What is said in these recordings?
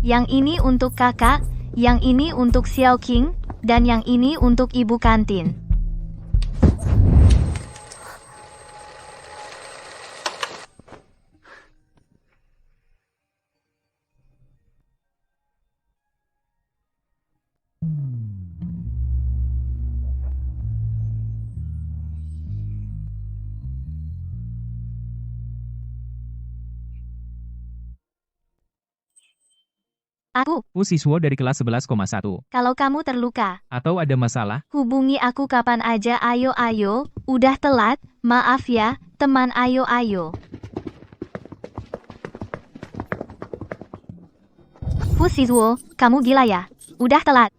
Yang ini untuk kakak, yang ini untuk Xiao King, dan yang ini untuk ibu kantin. Aku, Siswa dari kelas 11,1. kalau kamu terluka, Atau ada masalah? hubungi aku kapan aja. Ayo ayo, udah telat, maaf ya, teman. Ayo ayo. Siswa, kamu gila ya? Udah telat.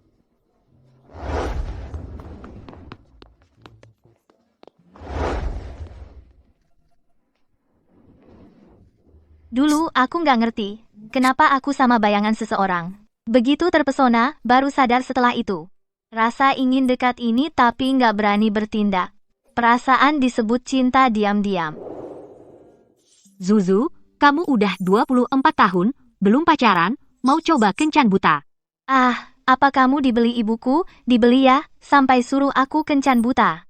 Dulu aku nggak ngerti, kenapa aku sama bayangan seseorang. Begitu terpesona, baru sadar setelah itu. Rasa ingin dekat ini tapi nggak berani bertindak. Perasaan disebut cinta diam-diam. Zuzu, kamu udah 24 tahun, belum pacaran, mau coba kencan buta. Ah, apa kamu dibeli ibuku? Dibeli ya, sampai suruh aku kencan buta.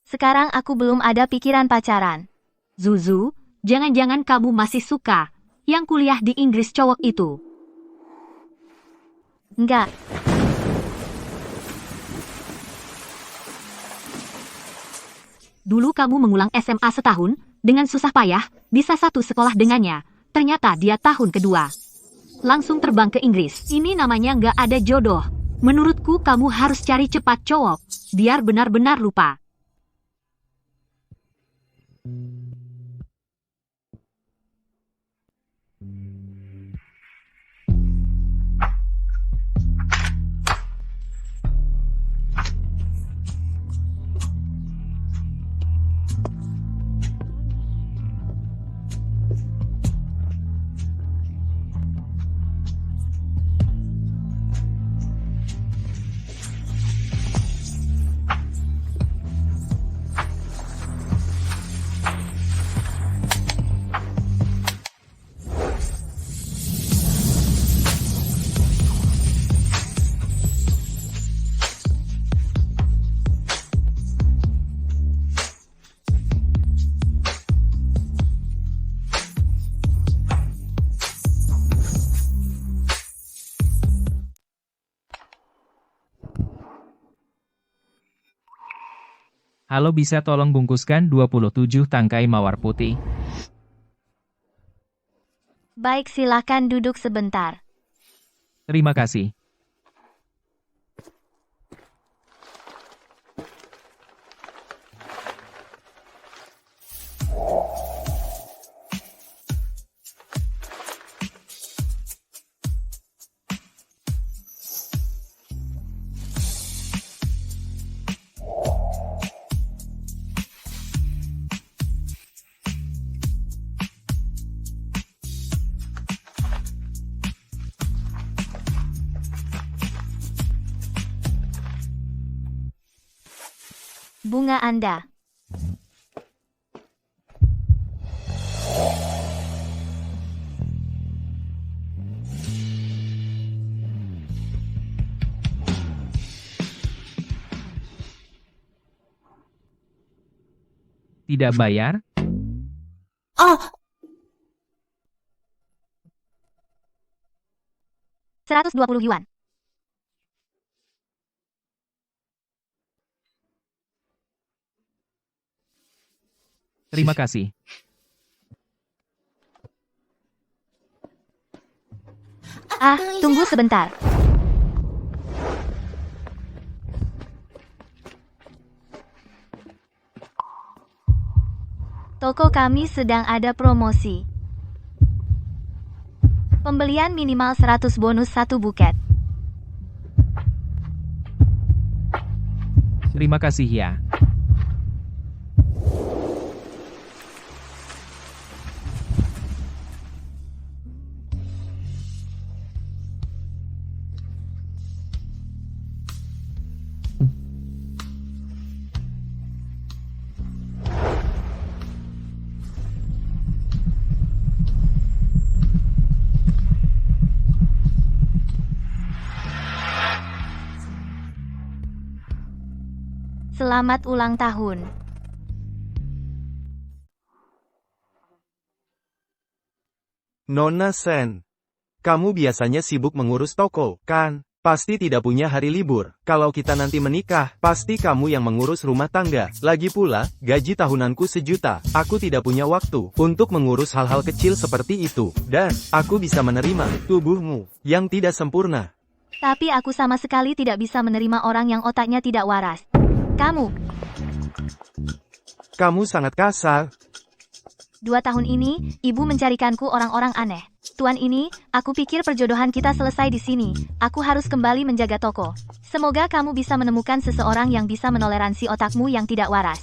Sekarang aku belum ada pikiran pacaran. Zuzu, jangan-jangan kamu masih suka yang kuliah di Inggris cowok itu. Enggak. Dulu kamu mengulang SMA setahun, dengan susah payah, bisa satu sekolah dengannya. Ternyata dia tahun kedua langsung terbang ke Inggris. Ini namanya nggak ada jodoh. Menurutku kamu harus cari cepat cowok, biar benar-benar lupa. Halo, bisa tolong bungkuskan 27 tangkai mawar putih? Baik, silakan duduk sebentar. Terima kasih. Bunga Anda. Tidak bayar? Oh! 120 yuan. Terima kasih. Ah, tunggu sebentar. Toko kami sedang ada promosi. Pembelian minimal 100 bonus 1 buket. Terima kasih ya. Selamat ulang tahun. Nona Sen, kamu biasanya sibuk mengurus toko, kan? Pasti tidak punya hari libur. Kalau kita nanti menikah, pasti kamu yang mengurus rumah tangga. Lagi pula, gaji tahunanku 1 juta. Aku tidak punya waktu untuk mengurus hal-hal kecil seperti itu. Dan, aku bisa menerima tubuhmu yang tidak sempurna. Tapi aku sama sekali tidak bisa menerima orang yang otaknya tidak waras. Kamu sangat kasar. 2 tahun ini, ibu mencarikanku orang-orang aneh. Tuan ini, aku pikir perjodohan kita selesai di sini. Aku harus kembali menjaga toko. Semoga kamu bisa menemukan seseorang yang bisa menoleransi otakmu yang tidak waras.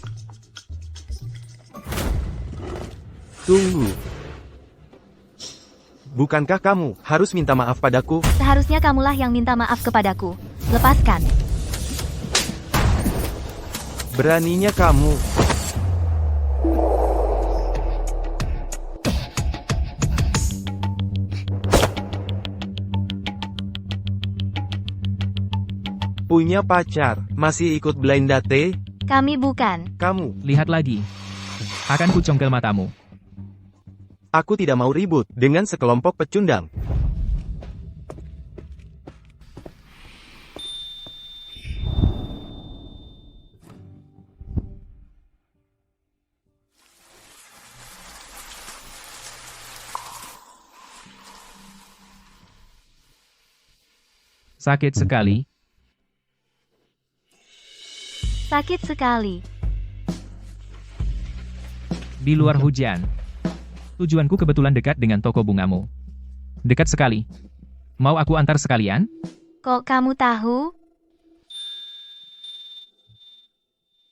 Tunggu. Bukankah kamu harus minta maaf padaku? Seharusnya kamulah yang minta maaf kepadaku. Lepaskan. Beraninya kamu. Punya pacar, masih ikut blind date? Kami bukan. Kamu, Lihat lagi. Akan kucongkel matamu. aku tidak mau ribut dengan sekelompok pecundang. Sakit sekali. Sakit sekali. Di luar hujan. Tujuanku kebetulan dekat dengan toko bungamu. Dekat sekali. Mau aku antar sekalian? Kok kamu tahu?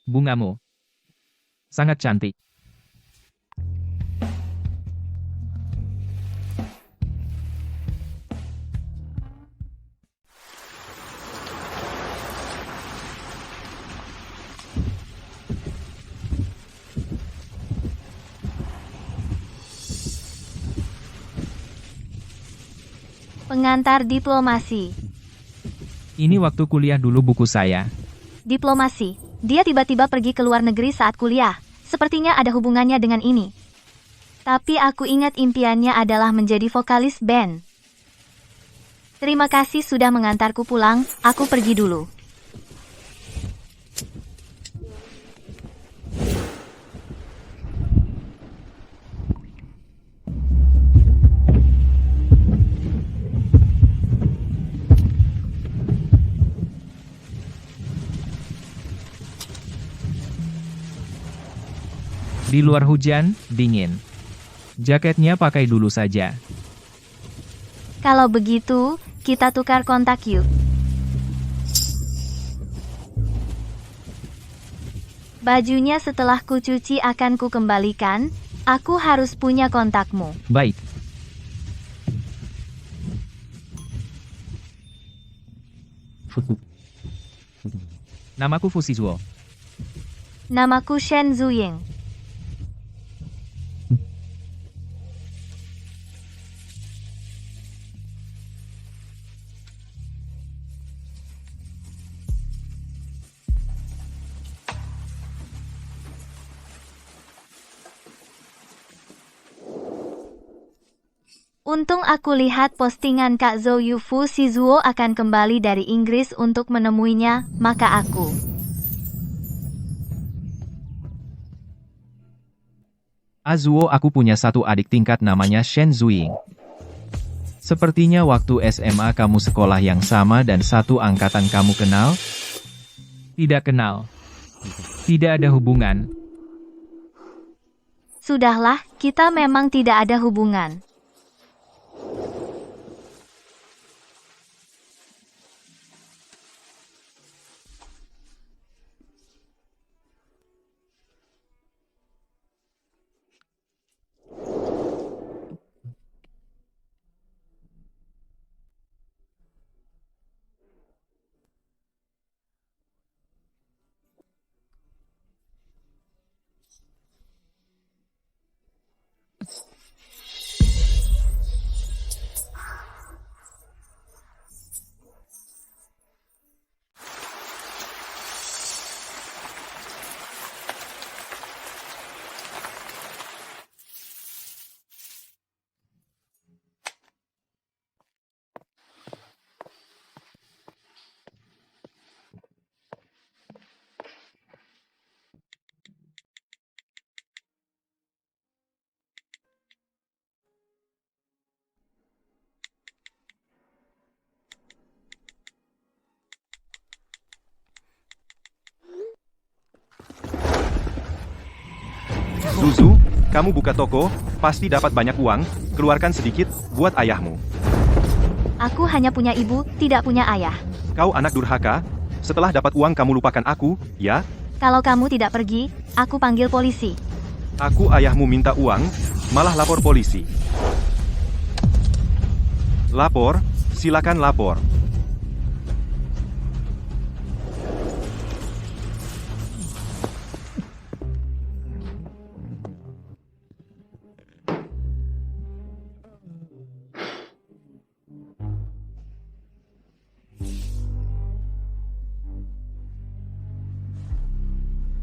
Bungamu. Sangat cantik. Pengantar diplomasi. Ini waktu kuliah dulu buku saya. Diplomasi. Dia tiba-tiba pergi ke luar negeri saat kuliah. Sepertinya ada hubungannya dengan ini. Tapi aku ingat impiannya adalah menjadi vokalis band. Terima kasih sudah mengantarku pulang, aku pergi dulu. Di luar hujan, dingin. Jaketnya pakai dulu saja. Kalau begitu, kita tukar kontak yuk. Bajunya setelah kucuci akan kukembalikan, aku harus punya kontakmu. Baik. Namaku Fusizuo. Namaku Shen Zuying. Untung aku lihat postingan Kak Zhou Fusizuo akan kembali dari Inggris untuk menemuinya, maka aku Azuo, aku punya satu adik tingkat namanya Shen Zuying. Sepertinya waktu SMA kamu sekolah yang sama dan satu angkatan kamu kenal? Tidak kenal. Tidak ada hubungan. Sudahlah, kita memang tidak ada hubungan. Zuzu, kamu buka toko, pasti dapat banyak uang, keluarkan sedikit, buat ayahmu. Aku hanya punya ibu, tidak punya ayah. Kau anak durhaka, setelah dapat uang kamu lupakan aku, ya? Kalau kamu tidak pergi, aku panggil polisi. Aku ayahmu minta uang, malah lapor polisi. Lapor, silakan lapor.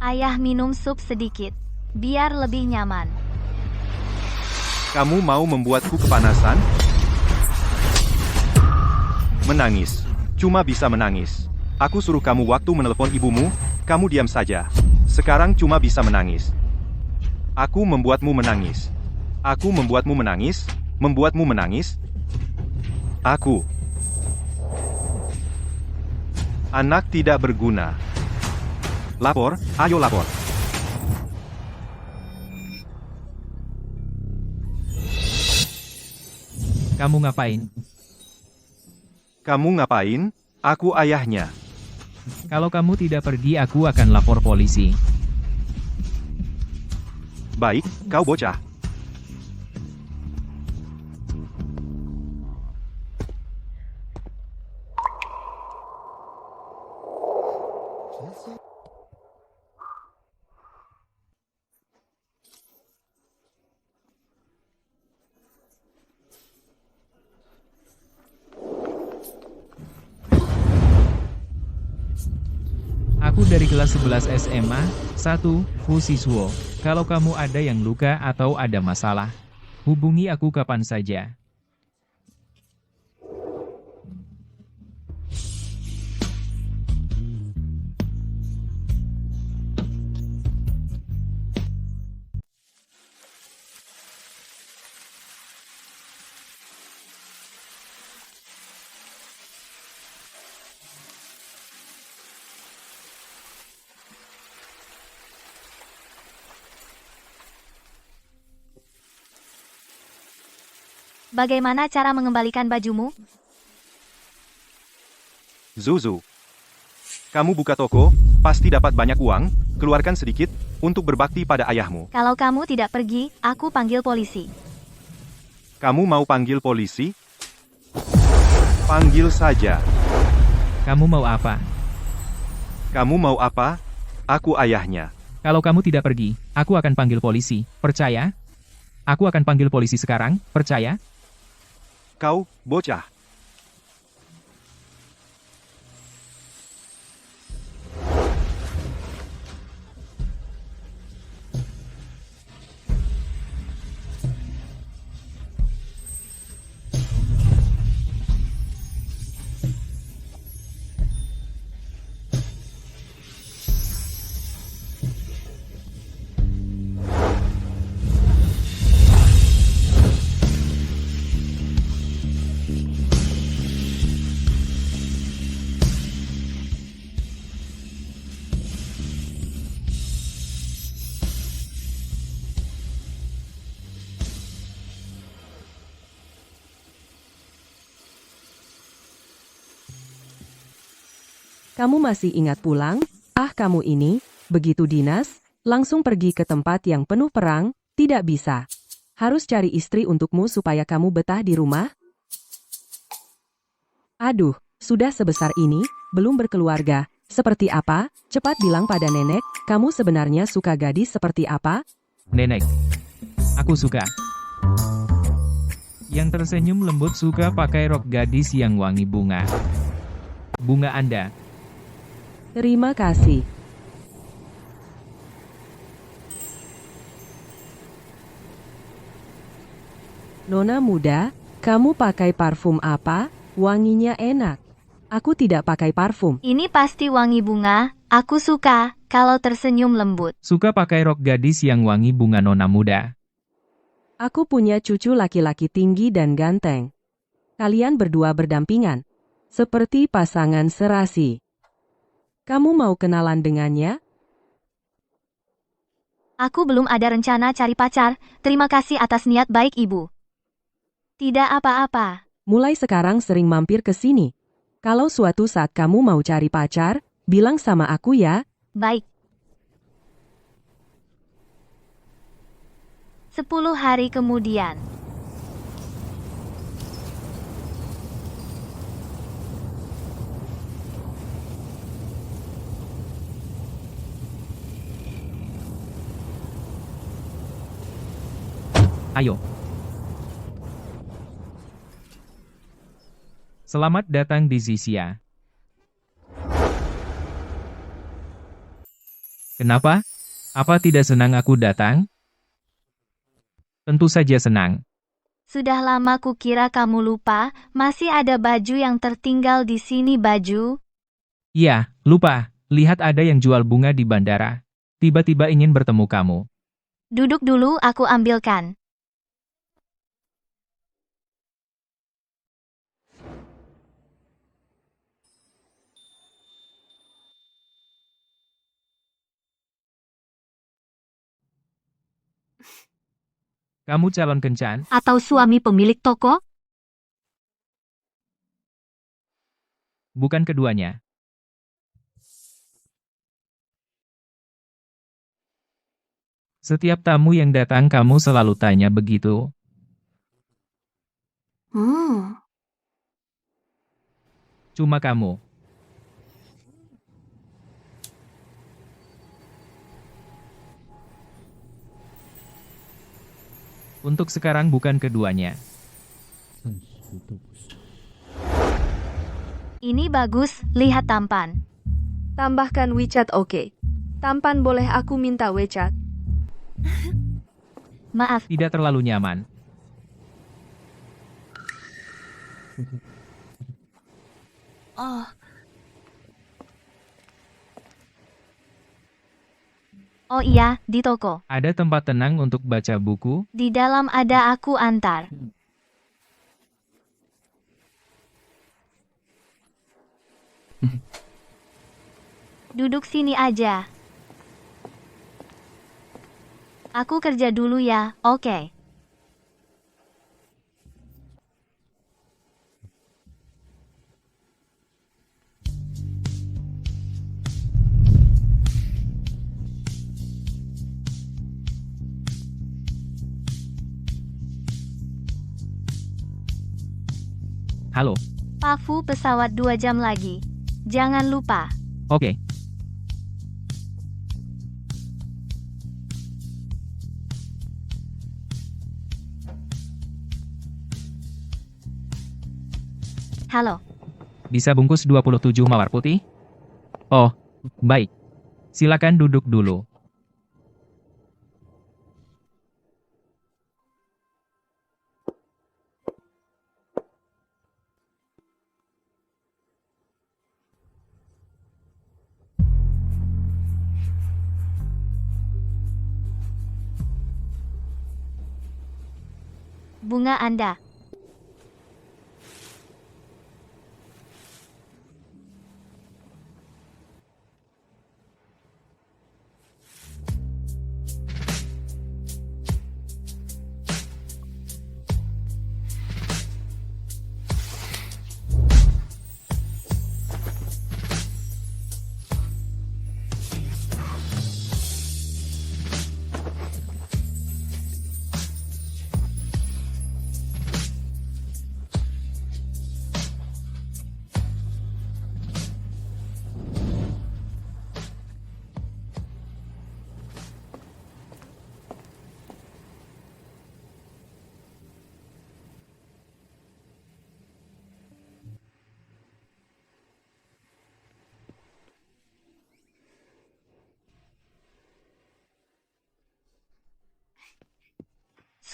Ayah minum sup sedikit, biar lebih nyaman. Kamu mau membuatku kepanasan? Menangis. Cuma bisa menangis. Aku suruh kamu waktu menelepon ibumu, kamu diam saja. Sekarang cuma bisa menangis. Aku membuatmu menangis. Aku membuatmu menangis, membuatmu menangis. Aku. Anak tidak berguna. Lapor, ayo lapor. Kamu ngapain? Kamu ngapain? Aku ayahnya. Kalau kamu tidak pergi aku akan lapor polisi. Baik, kau bocah. Aku dari kelas 11 SMA, 1, Fusiswo. Kalau kamu ada yang luka atau ada masalah, hubungi aku kapan saja. Bagaimana cara mengembalikan bajumu? Zuzu. Kamu buka toko, pasti dapat banyak uang, keluarkan sedikit, untuk berbakti pada ayahmu. Kalau kamu tidak pergi, aku panggil polisi. Kamu mau panggil polisi? Panggil saja. Kamu mau apa? Kamu mau apa? Aku ayahnya. Kalau kamu tidak pergi, aku akan panggil polisi. Percaya? Aku akan panggil polisi sekarang, percaya? Kau, bocah. Kamu masih ingat pulang? Ah, kamu ini, begitu dinas, langsung pergi ke tempat yang penuh perang, tidak bisa. Harus cari istri untukmu supaya kamu betah di rumah? Aduh, sudah sebesar ini, belum berkeluarga. Seperti apa? Cepat bilang pada nenek, kamu sebenarnya suka gadis seperti apa? Nenek. Aku suka. Yang tersenyum lembut suka pakai rok gadis yang wangi bunga. Bunga Anda. Terima kasih. Nona muda, kamu pakai parfum apa? Wanginya enak. Aku tidak pakai parfum. Ini pasti wangi bunga, aku suka, kalau tersenyum lembut. Suka pakai rok gadis yang wangi bunga nona muda. Aku punya cucu laki-laki tinggi dan ganteng. Kalian berdua berdampingan. Seperti pasangan serasi. Kamu mau kenalan dengannya? Aku belum ada rencana cari pacar, terima kasih atas niat baik ibu. Tidak apa-apa. Mulai sekarang sering mampir ke sini. Kalau suatu saat kamu mau cari pacar, bilang sama aku ya. Baik. 10 hari kemudian. Ayo. Selamat datang di Zisia. Kenapa? Apa tidak senang aku datang? Tentu saja senang. Sudah lama kukira kamu lupa, masih ada baju yang tertinggal di sini baju. Iya, lupa. Lihat ada yang jual bunga di bandara. Tiba-tiba ingin bertemu kamu. Duduk dulu aku ambilkan. Kamu calon kencan? Atau suami pemilik toko? Bukan keduanya. Setiap tamu yang datang kamu selalu tanya begitu. Cuma kamu. Untuk sekarang bukan keduanya. Ini bagus, lihat tampan. Tambahkan WeChat oke. Tampan boleh aku minta WeChat? Maaf, Tidak terlalu nyaman. oh iya, di toko. Ada tempat tenang untuk baca buku? Di dalam ada aku antar. Duduk sini aja. Aku kerja dulu ya, oke. Halo. Pafu pesawat 2 jam lagi. Jangan lupa. Oke. Halo. Bisa bungkus 27 mawar putih? Oh, baik. Silakan duduk dulu. Bunga Anda.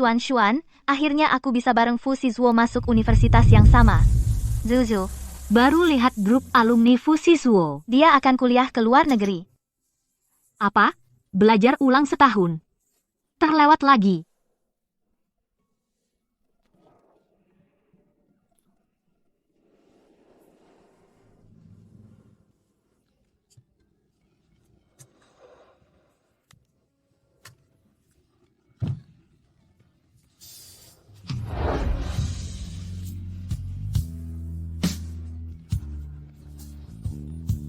Xuan, akhirnya aku bisa bareng Fu Sizhuo masuk universitas yang sama. Zuzu, Baru lihat grup alumni Fusisuo. dia akan kuliah ke luar negeri. Apa? Belajar ulang setahun. Terlewat lagi.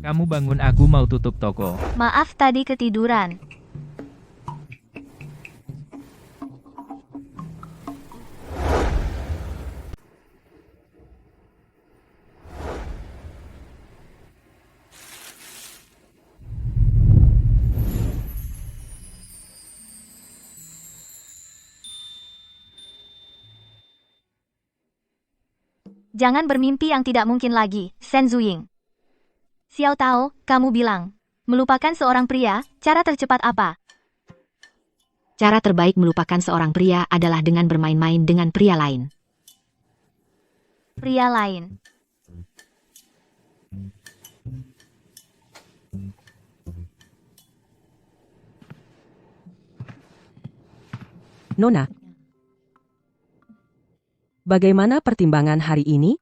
Kamu bangun, aku mau tutup toko. Maaf tadi ketiduran. Jangan bermimpi yang tidak mungkin lagi, Shen Zuying. Xiao Tao, kamu bilang, melupakan seorang pria, cara tercepat apa? Cara terbaik melupakan seorang pria adalah dengan bermain-main dengan pria lain. Pria lain. Nona, bagaimana pertimbangan hari ini?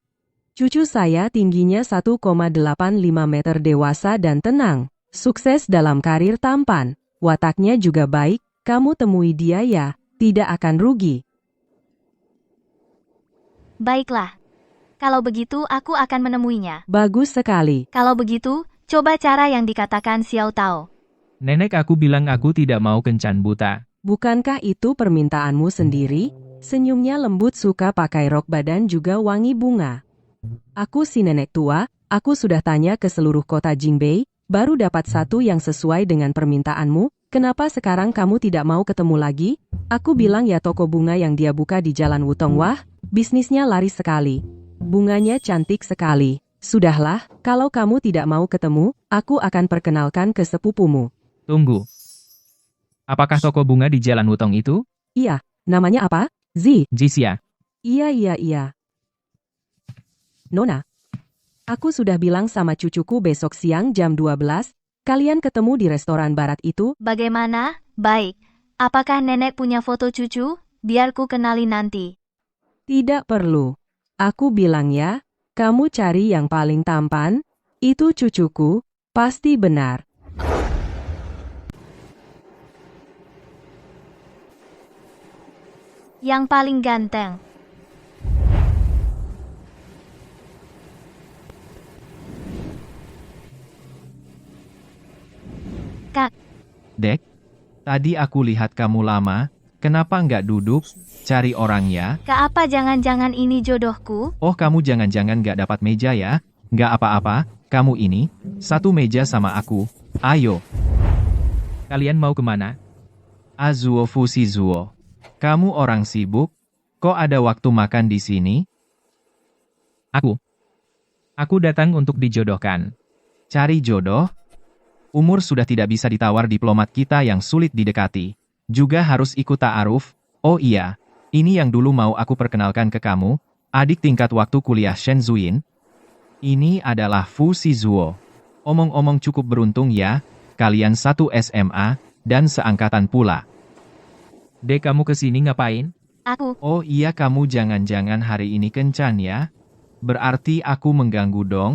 Cucu saya tingginya 1,85 meter, dewasa dan tenang. Sukses dalam karir tampan. Wataknya juga baik, kamu temui dia ya, tidak akan rugi. Baiklah. Kalau begitu aku akan menemuinya. Bagus sekali. Kalau begitu, coba cara yang dikatakan Xiao Tao. Nenek, aku bilang aku tidak mau kencan buta. Bukankah itu permintaanmu sendiri? Senyumnya lembut, suka pakai rok badan juga wangi bunga. Aku si nenek tua, aku sudah tanya ke seluruh kota Jingbei, baru dapat satu yang sesuai dengan permintaanmu. Kenapa sekarang kamu tidak mau ketemu lagi? Aku bilang ya, toko bunga yang dia buka di Jalan Wutong. Wah, bisnisnya laris sekali. Bunganya cantik sekali. Sudahlah, kalau kamu tidak mau ketemu, aku akan perkenalkan ke sepupumu. Tunggu. Apakah toko bunga di Jalan Wutong itu? Iya, namanya apa? Jisia. Iya. Nona, aku sudah bilang sama cucuku besok siang jam 12, kalian ketemu di restoran barat itu. Bagaimana? Baik. Apakah nenek punya foto cucu? Biar ku kenali nanti. Tidak perlu. Aku bilang ya, kamu cari yang paling tampan, itu cucuku, pasti benar. Yang paling ganteng. Kak, Dek, tadi aku lihat kamu lama, kenapa nggak duduk, cari orang ya? Kak, apa jangan-jangan ini jodohku? Oh, kamu jangan-jangan nggak dapat meja ya? Nggak apa-apa, kamu ini, satu meja sama aku. Ayo. Kalian mau kemana? Azuo Fusizuo. Kamu orang sibuk, kok ada waktu makan di sini? Aku datang untuk dijodohkan. Cari jodoh? Umur sudah tidak bisa ditawar, diplomat kita yang sulit didekati. Juga harus ikut ta'aruf. Oh iya, ini yang dulu mau aku perkenalkan ke kamu, adik tingkat waktu kuliah Shen Zuying. Ini adalah Fu Shizuo. Omong-omong cukup beruntung ya, kalian satu SMA, dan seangkatan pula. Dek, kamu kesini ngapain? Aku. Oh iya, kamu jangan-jangan hari ini kencan ya? Berarti aku mengganggu dong?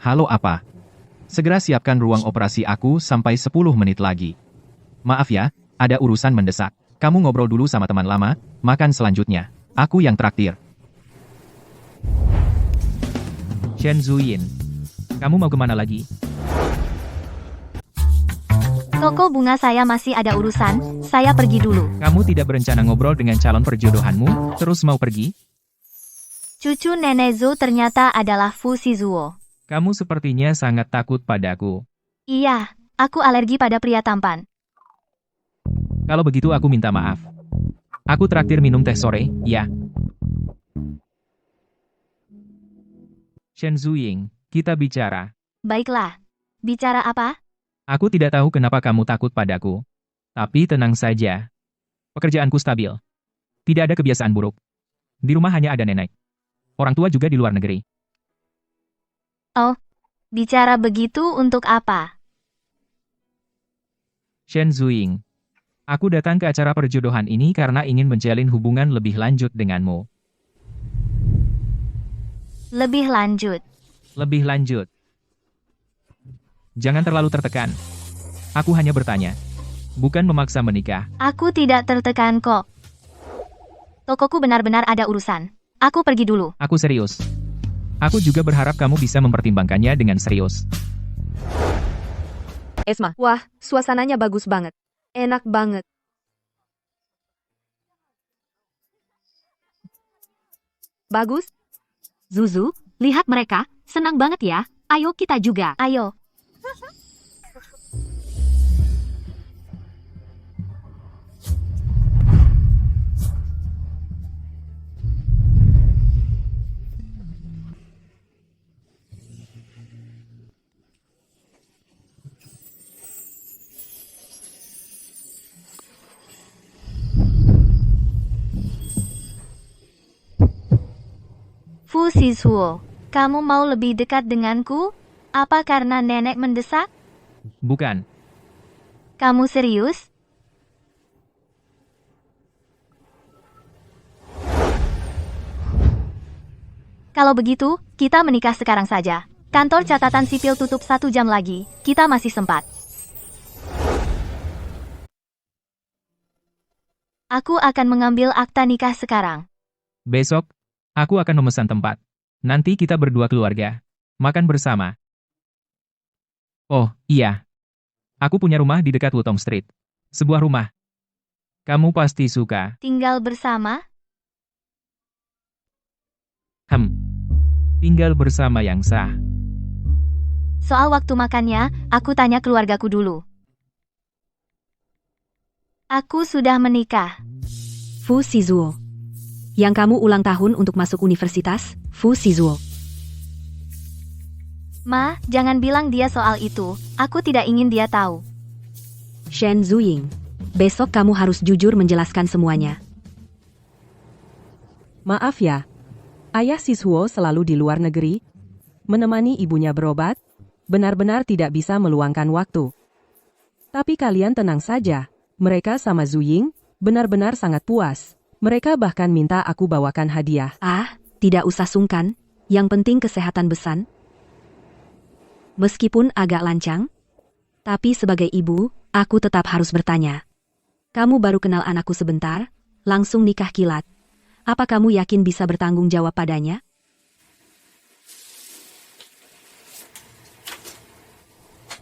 Halo, apa? Segera siapkan ruang operasi aku sampai 10 menit lagi. Maaf ya, ada urusan mendesak. Kamu ngobrol dulu sama teman lama, makan selanjutnya. Aku yang traktir. Shen Zuying, kamu mau kemana lagi? Toko bunga saya masih ada urusan, saya pergi dulu. Kamu tidak berencana ngobrol dengan calon perjodohanmu, terus mau pergi? Cucu Nenek Zhou ternyata adalah Fu Shizuo. Kamu sepertinya sangat takut padaku. Iya, aku alergi pada pria tampan. Kalau begitu aku minta maaf. Aku traktir minum teh sore, ya. Shen Zuying, kita bicara. Baiklah. Bicara apa? Aku tidak tahu kenapa kamu takut padaku. Tapi tenang saja. Pekerjaanku stabil. Tidak ada kebiasaan buruk. Di rumah hanya ada nenek. Orang tua juga di luar negeri. Oh, bicara begitu untuk apa? Shen Zuying, aku datang ke acara perjodohan ini karena ingin menjalin hubungan lebih lanjut denganmu. Lebih lanjut. Lebih lanjut. Jangan terlalu tertekan. Aku hanya bertanya. Bukan memaksa menikah. Aku tidak tertekan kok. Tokoku benar-benar ada urusan. Aku pergi dulu. Aku serius. Aku juga berharap kamu bisa mempertimbangkannya dengan serius. Esma, Wah, suasananya bagus banget. Enak banget. Bagus? Zuzu, lihat mereka, senang banget ya. Ayo kita juga. Ayo. Fu Siswo, kamu mau lebih dekat denganku? Apa karena nenek mendesak? Bukan. Kamu serius? Kalau begitu, kita menikah sekarang saja. Kantor catatan sipil tutup 1 jam lagi. Kita masih sempat. Aku akan mengambil akta nikah sekarang. Besok, aku akan memesan tempat. Nanti kita berdua keluarga. Makan bersama. Oh, iya. Aku punya rumah di dekat Wutong Street. Sebuah rumah. Kamu pasti suka. Tinggal bersama? Tinggal bersama yang sah. Soal waktu makannya, aku tanya keluargaku dulu. Aku sudah menikah. Fu Sizuo. Yang kamu ulang tahun untuk masuk universitas, Fu Sizuo. Ma, jangan bilang dia soal itu. Aku tidak ingin dia tahu. Shen Zuying. Besok kamu harus jujur menjelaskan semuanya. Maaf ya, ayah Siswo selalu di luar negeri, menemani ibunya berobat, benar-benar tidak bisa meluangkan waktu. Tapi kalian tenang saja, mereka sama Zuying, benar-benar sangat puas. Mereka bahkan minta aku bawakan hadiah. Ah, tidak usah sungkan, yang penting kesehatan Besan. Meskipun agak lancang, tapi sebagai ibu, aku tetap harus bertanya. Kamu baru kenal anakku sebentar, langsung nikah kilat. Apa kamu yakin bisa bertanggung jawab padanya?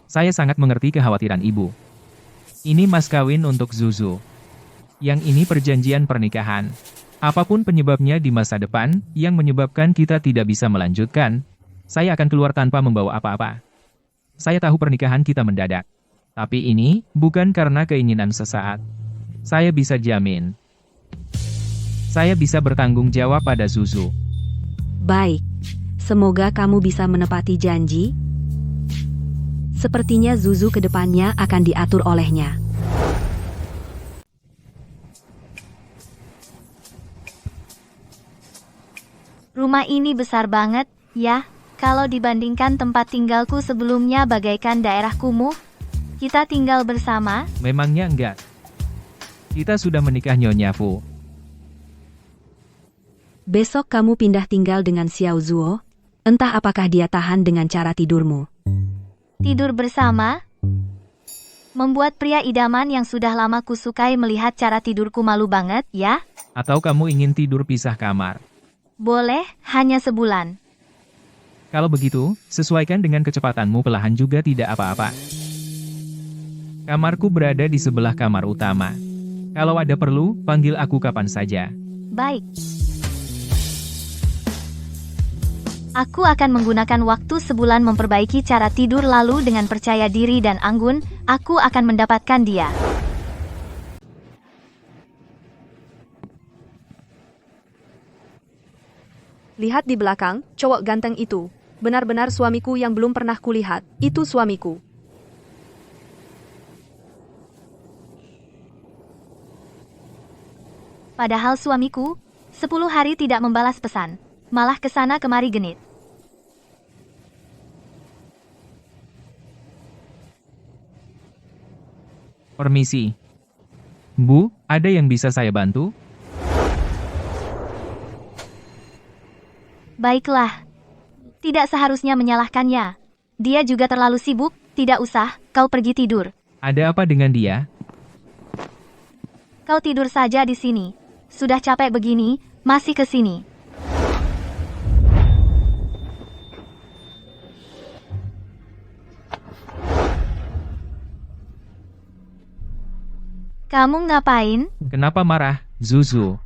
Saya sangat mengerti kekhawatiran ibu. Ini mas kawin untuk Zuzu. Yang ini perjanjian pernikahan. Apapun penyebabnya di masa depan, yang menyebabkan kita tidak bisa melanjutkan, saya akan keluar tanpa membawa apa-apa. Saya tahu pernikahan kita mendadak. Tapi ini, bukan karena keinginan sesaat. Saya bisa jamin. Saya bisa bertanggung jawab pada Zuzu. Baik, semoga kamu bisa menepati janji. Sepertinya Zuzu ke depannya akan diatur olehnya. Rumah ini besar banget, ya. Kalau dibandingkan tempat tinggalku sebelumnya bagaikan daerah kumuh, kita tinggal bersama. Memangnya enggak? Kita sudah menikah Nyonya Fu. Besok kamu pindah tinggal dengan Xiao Zuo. Entah apakah dia tahan dengan cara tidurmu. Tidur bersama? Membuat pria idaman yang sudah lama kusukai melihat cara tidurku malu banget, ya? Atau kamu ingin tidur pisah kamar? Boleh, hanya sebulan. Kalau begitu, sesuaikan dengan kecepatanmu perlahan juga tidak apa-apa. Kamarku berada di sebelah kamar utama. Kalau ada perlu, panggil aku kapan saja. Baik. Aku akan menggunakan waktu sebulan memperbaiki cara tidur lalu dengan percaya diri dan anggun, aku akan mendapatkan dia. Lihat di belakang, cowok ganteng itu. Benar-benar suamiku yang belum pernah kulihat. Itu suamiku. Padahal suamiku, 10 hari tidak membalas pesan. Malah kesana kemari genit. Permisi. Bu, ada yang bisa saya bantu? Baiklah. Tidak seharusnya menyalahkannya. Dia juga terlalu sibuk, tidak usah, kau pergi tidur. Ada apa dengan dia? Kau tidur saja di sini. Sudah capek begini, masih ke sini. Kamu ngapain? Kenapa marah, Zuzu?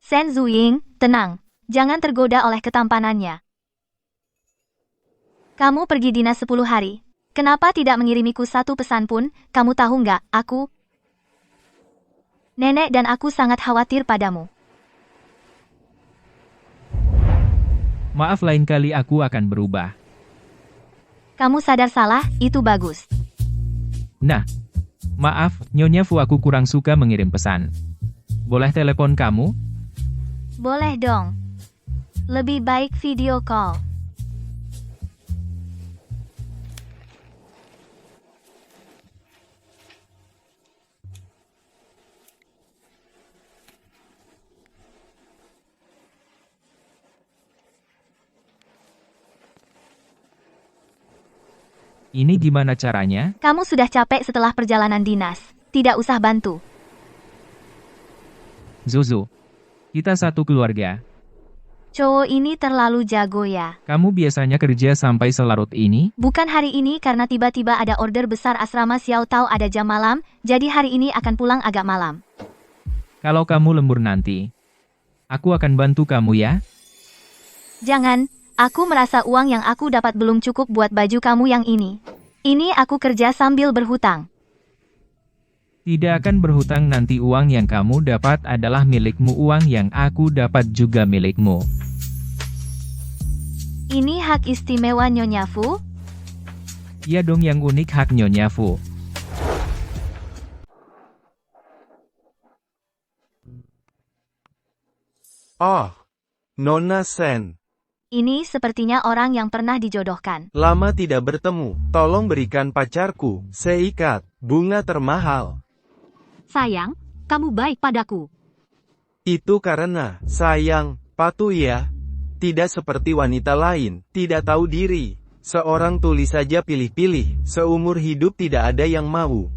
Shen Zuying, tenang. Jangan tergoda oleh ketampanannya. Kamu pergi dinas 10 hari. Kenapa tidak mengirimiku satu pesan pun? Kamu tahu nggak, aku... Nenek dan aku sangat khawatir padamu. Maaf, lain kali aku akan berubah. Kamu sadar salah, itu bagus. Nah, maaf, Nyonya Fu, aku kurang suka mengirim pesan. Boleh telepon kamu? Boleh dong. Lebih baik video call. Ini gimana caranya? Kamu sudah capek setelah perjalanan dinas. Tidak usah bantu. Zuzu, kita satu keluarga. Cowok ini terlalu jago ya. Kamu biasanya kerja sampai selarut ini? Bukan hari ini karena tiba-tiba ada order besar asrama Xiao Tao ada jam malam, jadi hari ini akan pulang agak malam. Kalau kamu lembur nanti, aku akan bantu kamu ya. Jangan, aku merasa uang yang aku dapat belum cukup buat baju kamu yang ini. Ini aku kerja sambil berhutang. Tidak akan berhutang, nanti uang yang kamu dapat adalah milikmu, uang yang aku dapat juga milikmu. Ini hak istimewa Nyonya Fu? Ya dong, yang unik hak Nyonya Fu. Oh, Nona Shen. Ini sepertinya orang yang pernah dijodohkan. Lama tidak bertemu. Tolong berikan pacarku seikat bunga termahal. Sayang, kamu baik padaku. Itu karena, sayang, patuh ya. Tidak seperti wanita lain, tidak tahu diri. Seorang tuli saja pilih-pilih, seumur hidup tidak ada yang mau.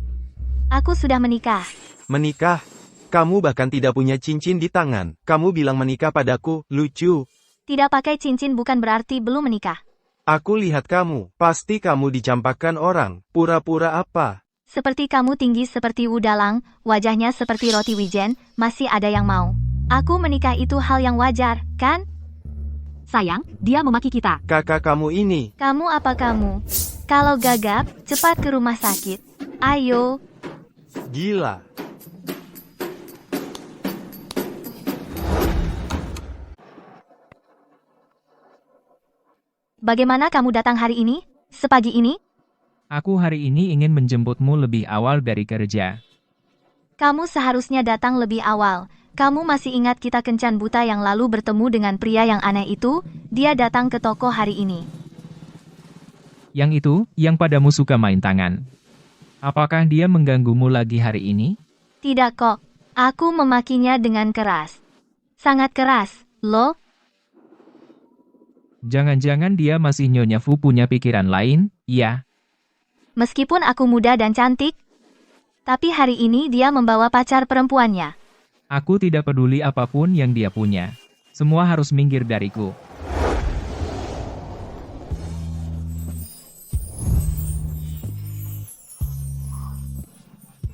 Aku sudah menikah. Menikah? Kamu bahkan tidak punya cincin di tangan. Kamu bilang menikah padaku, lucu. Tidak pakai cincin bukan berarti belum menikah. Aku lihat kamu, pasti kamu dicampakkan orang, pura-pura apa? Seperti kamu tinggi seperti Wu Dalang, wajahnya seperti roti wijen, masih ada yang mau. Aku menikah itu hal yang wajar, kan? Sayang, dia memaki kita. Kakak kamu ini, Kamu apa kamu? Kalau gagap, cepat ke rumah sakit. Ayo. gila. Bagaimana kamu datang hari ini? Sepagi ini? Aku hari ini ingin menjemputmu lebih awal dari kerja. Kamu seharusnya datang lebih awal. Kamu masih ingat kita kencan buta yang lalu bertemu dengan pria yang aneh itu? Dia datang ke toko hari ini. Yang itu, yang padamu suka main tangan. Apakah dia mengganggumu lagi hari ini? Tidak kok. Aku memakinya dengan keras. Sangat keras, loh. Jangan-jangan dia masih Nyonya Fu punya pikiran lain, ya? Meskipun aku muda dan cantik, tapi hari ini dia membawa pacar perempuannya. Aku tidak peduli apapun yang dia punya. Semua harus minggir dariku.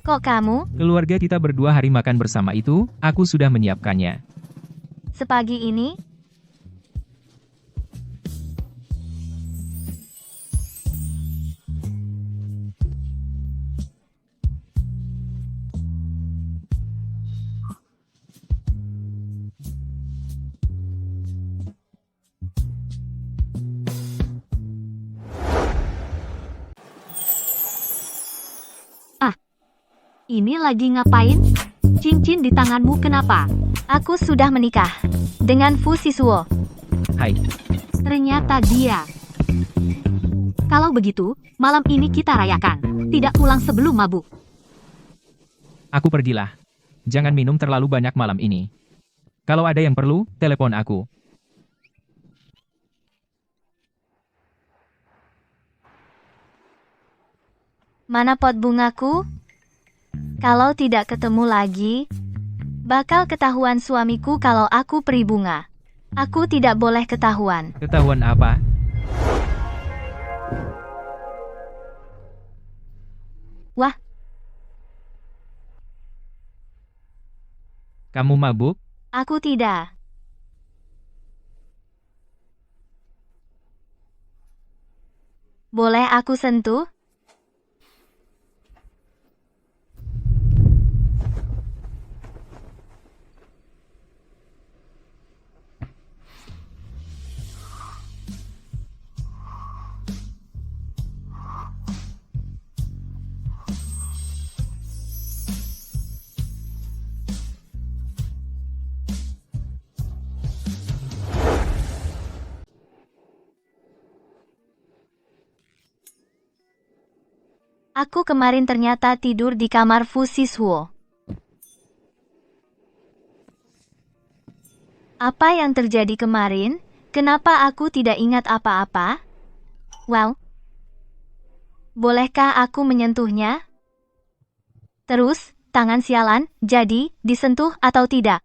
Kok kamu? Keluarga kita berdua hari makan bersama itu, aku sudah menyiapkannya. Sepagi ini? Ini lagi ngapain? Cincin di tanganmu kenapa? Aku sudah menikah dengan Fu Sisuo. Hai, Ternyata dia. Kalau begitu, malam ini kita rayakan. Tidak pulang sebelum mabuk. aku pergilah. Jangan minum terlalu banyak malam ini. Kalau ada yang perlu, telepon aku. Mana pot bungaku? Kalau tidak ketemu lagi, bakal ketahuan suamiku kalau aku peri bunga. Aku tidak boleh ketahuan. Ketahuan apa? Kamu mabuk? Aku tidak. Boleh aku sentuh? Aku kemarin ternyata tidur di kamar Fu Siswo. Apa yang terjadi kemarin? Kenapa aku tidak ingat apa-apa? Wow. Bolehkah aku menyentuhnya? Terus, tangan sialan, jadi, disentuh atau tidak?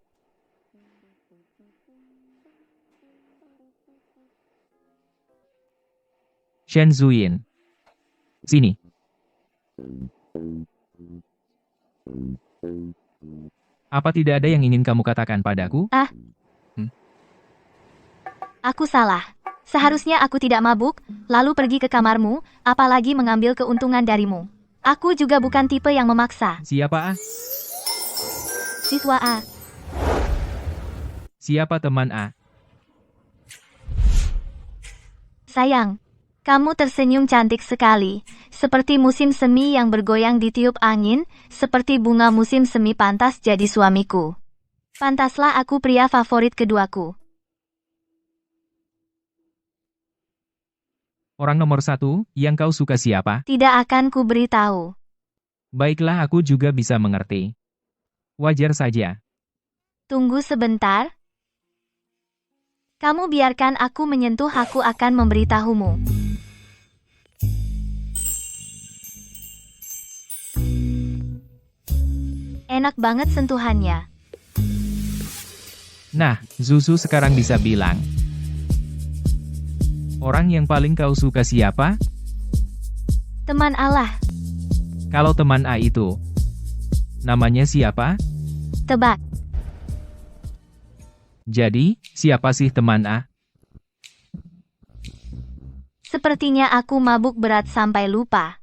Shen Zuyin. Sini. Apa tidak ada yang ingin kamu katakan padaku? Aku salah. Seharusnya aku tidak mabuk, lalu pergi ke kamarmu, apalagi mengambil keuntungan darimu. Aku juga bukan tipe yang memaksa. Siapa A? Siswa A. Siapa teman A? Sayang, kamu tersenyum cantik sekali, seperti musim semi yang bergoyang ditiup angin, seperti bunga musim semi pantas jadi suamiku. Pantaslah aku pria favorit keduaku. Orang nomor 1, yang kau suka siapa? Tidak akan ku beritahu. Baiklah, aku juga bisa mengerti. Wajar saja. Tunggu sebentar. Kamu biarkan aku menyentuh, aku akan memberitahumu. Enak banget sentuhannya. Nah, Zuzu sekarang bisa bilang. Orang yang paling kau suka siapa? Teman Allah, Kalau teman A itu, namanya siapa? tebak. Jadi, siapa sih teman A? Sepertinya aku mabuk berat sampai lupa.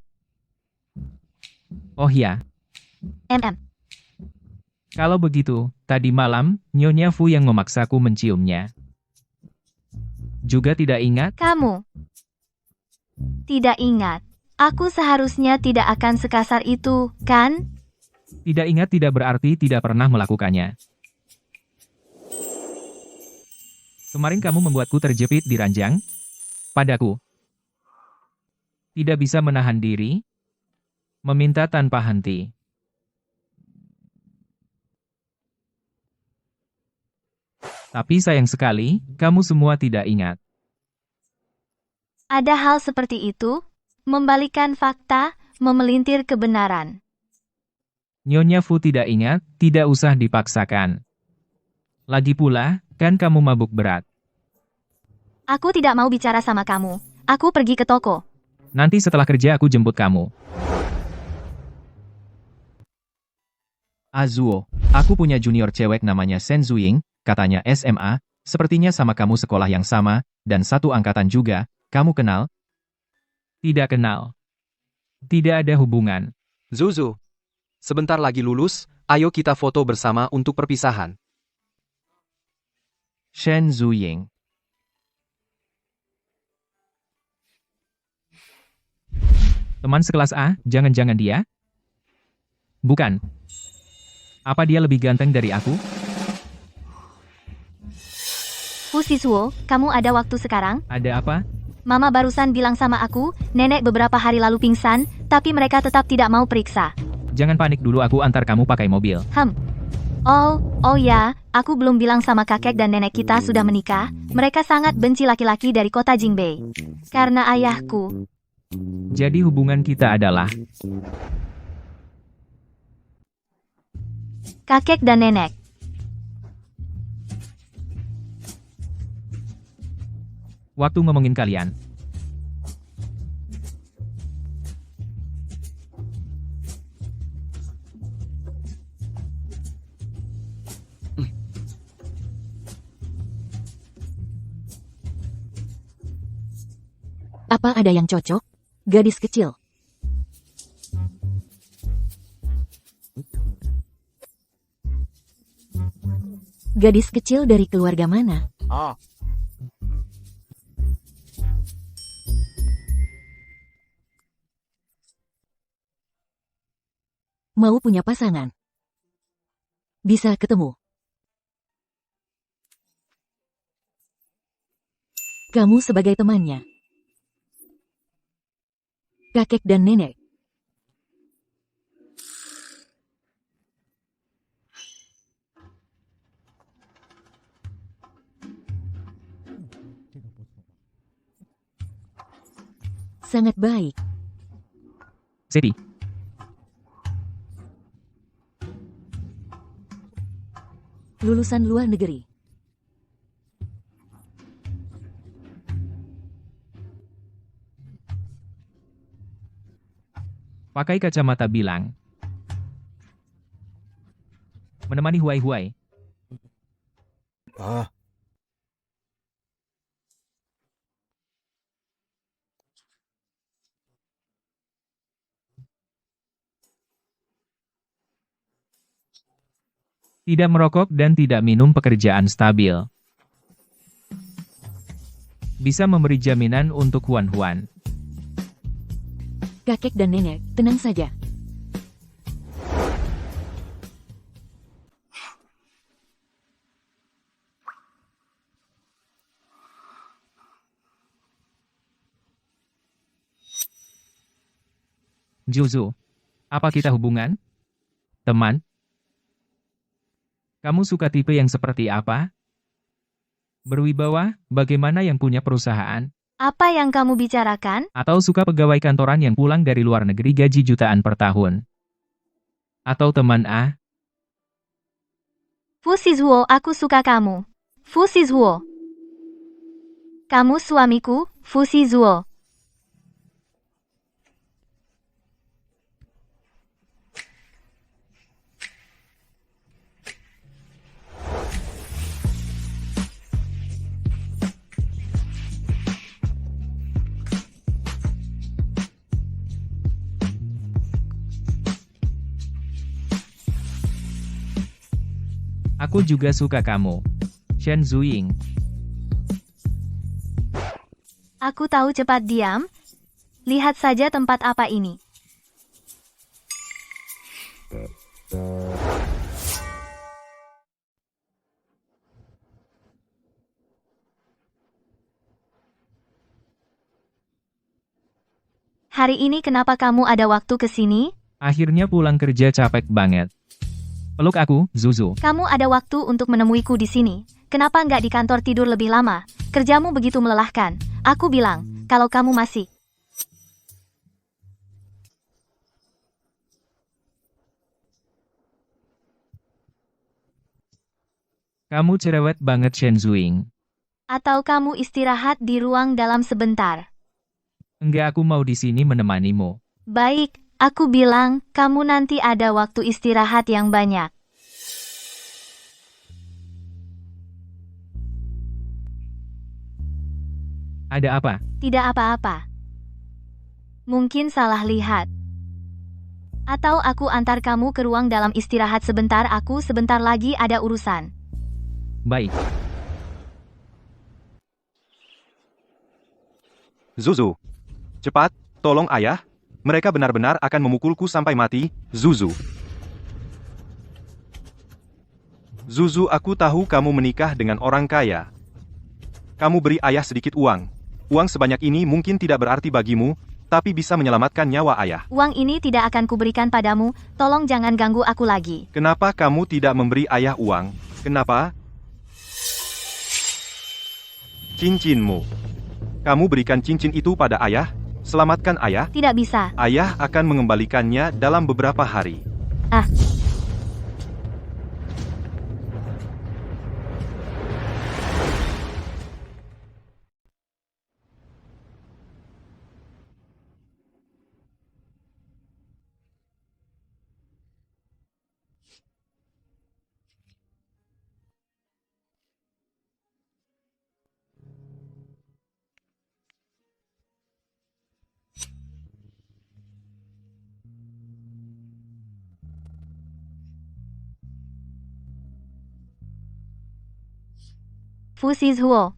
Oh ya, kalau begitu, tadi malam, Nyonya Fu yang memaksaku menciumnya. Juga tidak ingat? Kamu tidak ingat. Aku seharusnya tidak akan sekasar itu, kan? Tidak ingat tidak berarti tidak pernah melakukannya. Kemarin kamu membuatku terjepit di ranjang. Padaku. Tidak bisa menahan diri. Meminta tanpa henti. Tapi sayang sekali, kamu semua tidak ingat. Ada hal seperti itu? Membalikan fakta, memelintir kebenaran. Nyonya Fu tidak ingat, tidak usah dipaksakan. Lagi pula, kan kamu mabuk berat. Aku tidak mau bicara sama kamu. Aku pergi ke toko. Nanti setelah kerja aku jemput kamu. Azuo, aku punya junior cewek namanya Shen Zuying, katanya SMA, sepertinya sama kamu sekolah yang sama, dan satu angkatan juga, kamu kenal? Tidak kenal. Tidak ada hubungan. Zuzu, sebentar lagi lulus, ayo kita foto bersama untuk perpisahan. Shen Zuying. Teman sekelas A, jangan-jangan dia? Bukan. Apa dia lebih ganteng dari aku? Fu Siswo, kamu ada waktu sekarang? Ada apa? Mama barusan bilang sama aku, nenek beberapa hari lalu pingsan, tapi mereka tetap tidak mau periksa. Jangan panik dulu, aku antar kamu pakai mobil. Oh ya, aku belum bilang sama kakek dan nenek kita sudah menikah. Mereka sangat benci laki-laki dari kota Jingbei. Karena ayahku. Jadi hubungan kita adalah Kakek dan nenek. waktu ngomongin kalian. Apa ada yang cocok? Gadis kecil. Gadis kecil dari keluarga mana? Mau punya pasangan? Bisa ketemu. Kamu sebagai temannya. Kakek dan nenek. Sangat baik. Seti, Lulusan luar negeri. pakai kacamata bilang. Menemani Huai-Huai. Tidak merokok dan tidak minum pekerjaan stabil. Bisa memberi jaminan untuk Huan-Huan. Kakek dan nenek, tenang saja. Zuzu, apa kita hubungan? Teman? Kamu suka tipe yang seperti apa? Berwibawa, bagaimana yang punya perusahaan? Apa yang kamu bicarakan? Atau suka pegawai kantoran yang pulang dari luar negeri gaji jutaan per tahun? Atau teman A? Fu Sizhuo, aku suka kamu. Fu Sizhuo. Kamu suamiku, Fu Sizhuo. Aku juga suka kamu. Shen Zuying. Aku tahu cepat diam. Lihat saja tempat apa ini. Hari ini kenapa kamu ada waktu ke sini? Akhirnya pulang kerja capek banget. Peluk aku, Zuzu. Kamu ada waktu untuk menemuiku di sini. Kenapa nggak di kantor tidur lebih lama? Kerjamu begitu melelahkan. Aku bilang, kalau kamu masih... Kamu cerewet banget Shen Zuying. Atau kamu istirahat di ruang dalam sebentar. Enggak, aku mau di sini menemanimu. Baik, aku bilang, kamu nanti ada waktu istirahat yang banyak. Ada apa? Tidak apa-apa. Mungkin salah lihat. Atau aku antar kamu ke ruang dalam istirahat sebentar, aku sebentar lagi ada urusan. Baik. Zuzu. Cepat, tolong ayah. Mereka benar-benar akan memukulku sampai mati, Zuzu. Zuzu, aku tahu kamu menikah dengan orang kaya. Kamu beri ayah sedikit uang. Uang sebanyak ini mungkin tidak berarti bagimu, tapi bisa menyelamatkan nyawa ayah. Uang ini tidak akan kuberikan padamu, tolong jangan ganggu aku lagi. Kenapa kamu tidak memberi ayah uang? Kenapa? Cincinmu. Kamu berikan cincin itu pada ayah, selamatkan ayah. Tidak bisa. Ayah akan mengembalikannya dalam beberapa hari. Ah. Fu Sizhuo.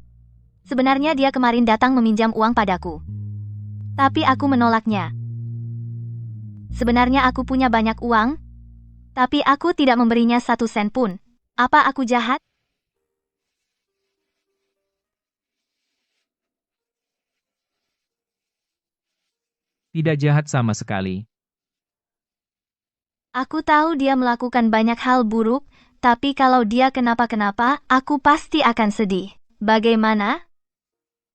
Sebenarnya dia kemarin datang meminjam uang padaku. Tapi aku menolaknya. Sebenarnya aku punya banyak uang, tapi aku tidak memberinya 1 sen pun. Apa aku jahat? Tidak jahat sama sekali. Aku tahu dia melakukan banyak hal buruk, tapi kalau dia kenapa-kenapa, aku pasti akan sedih. Bagaimana?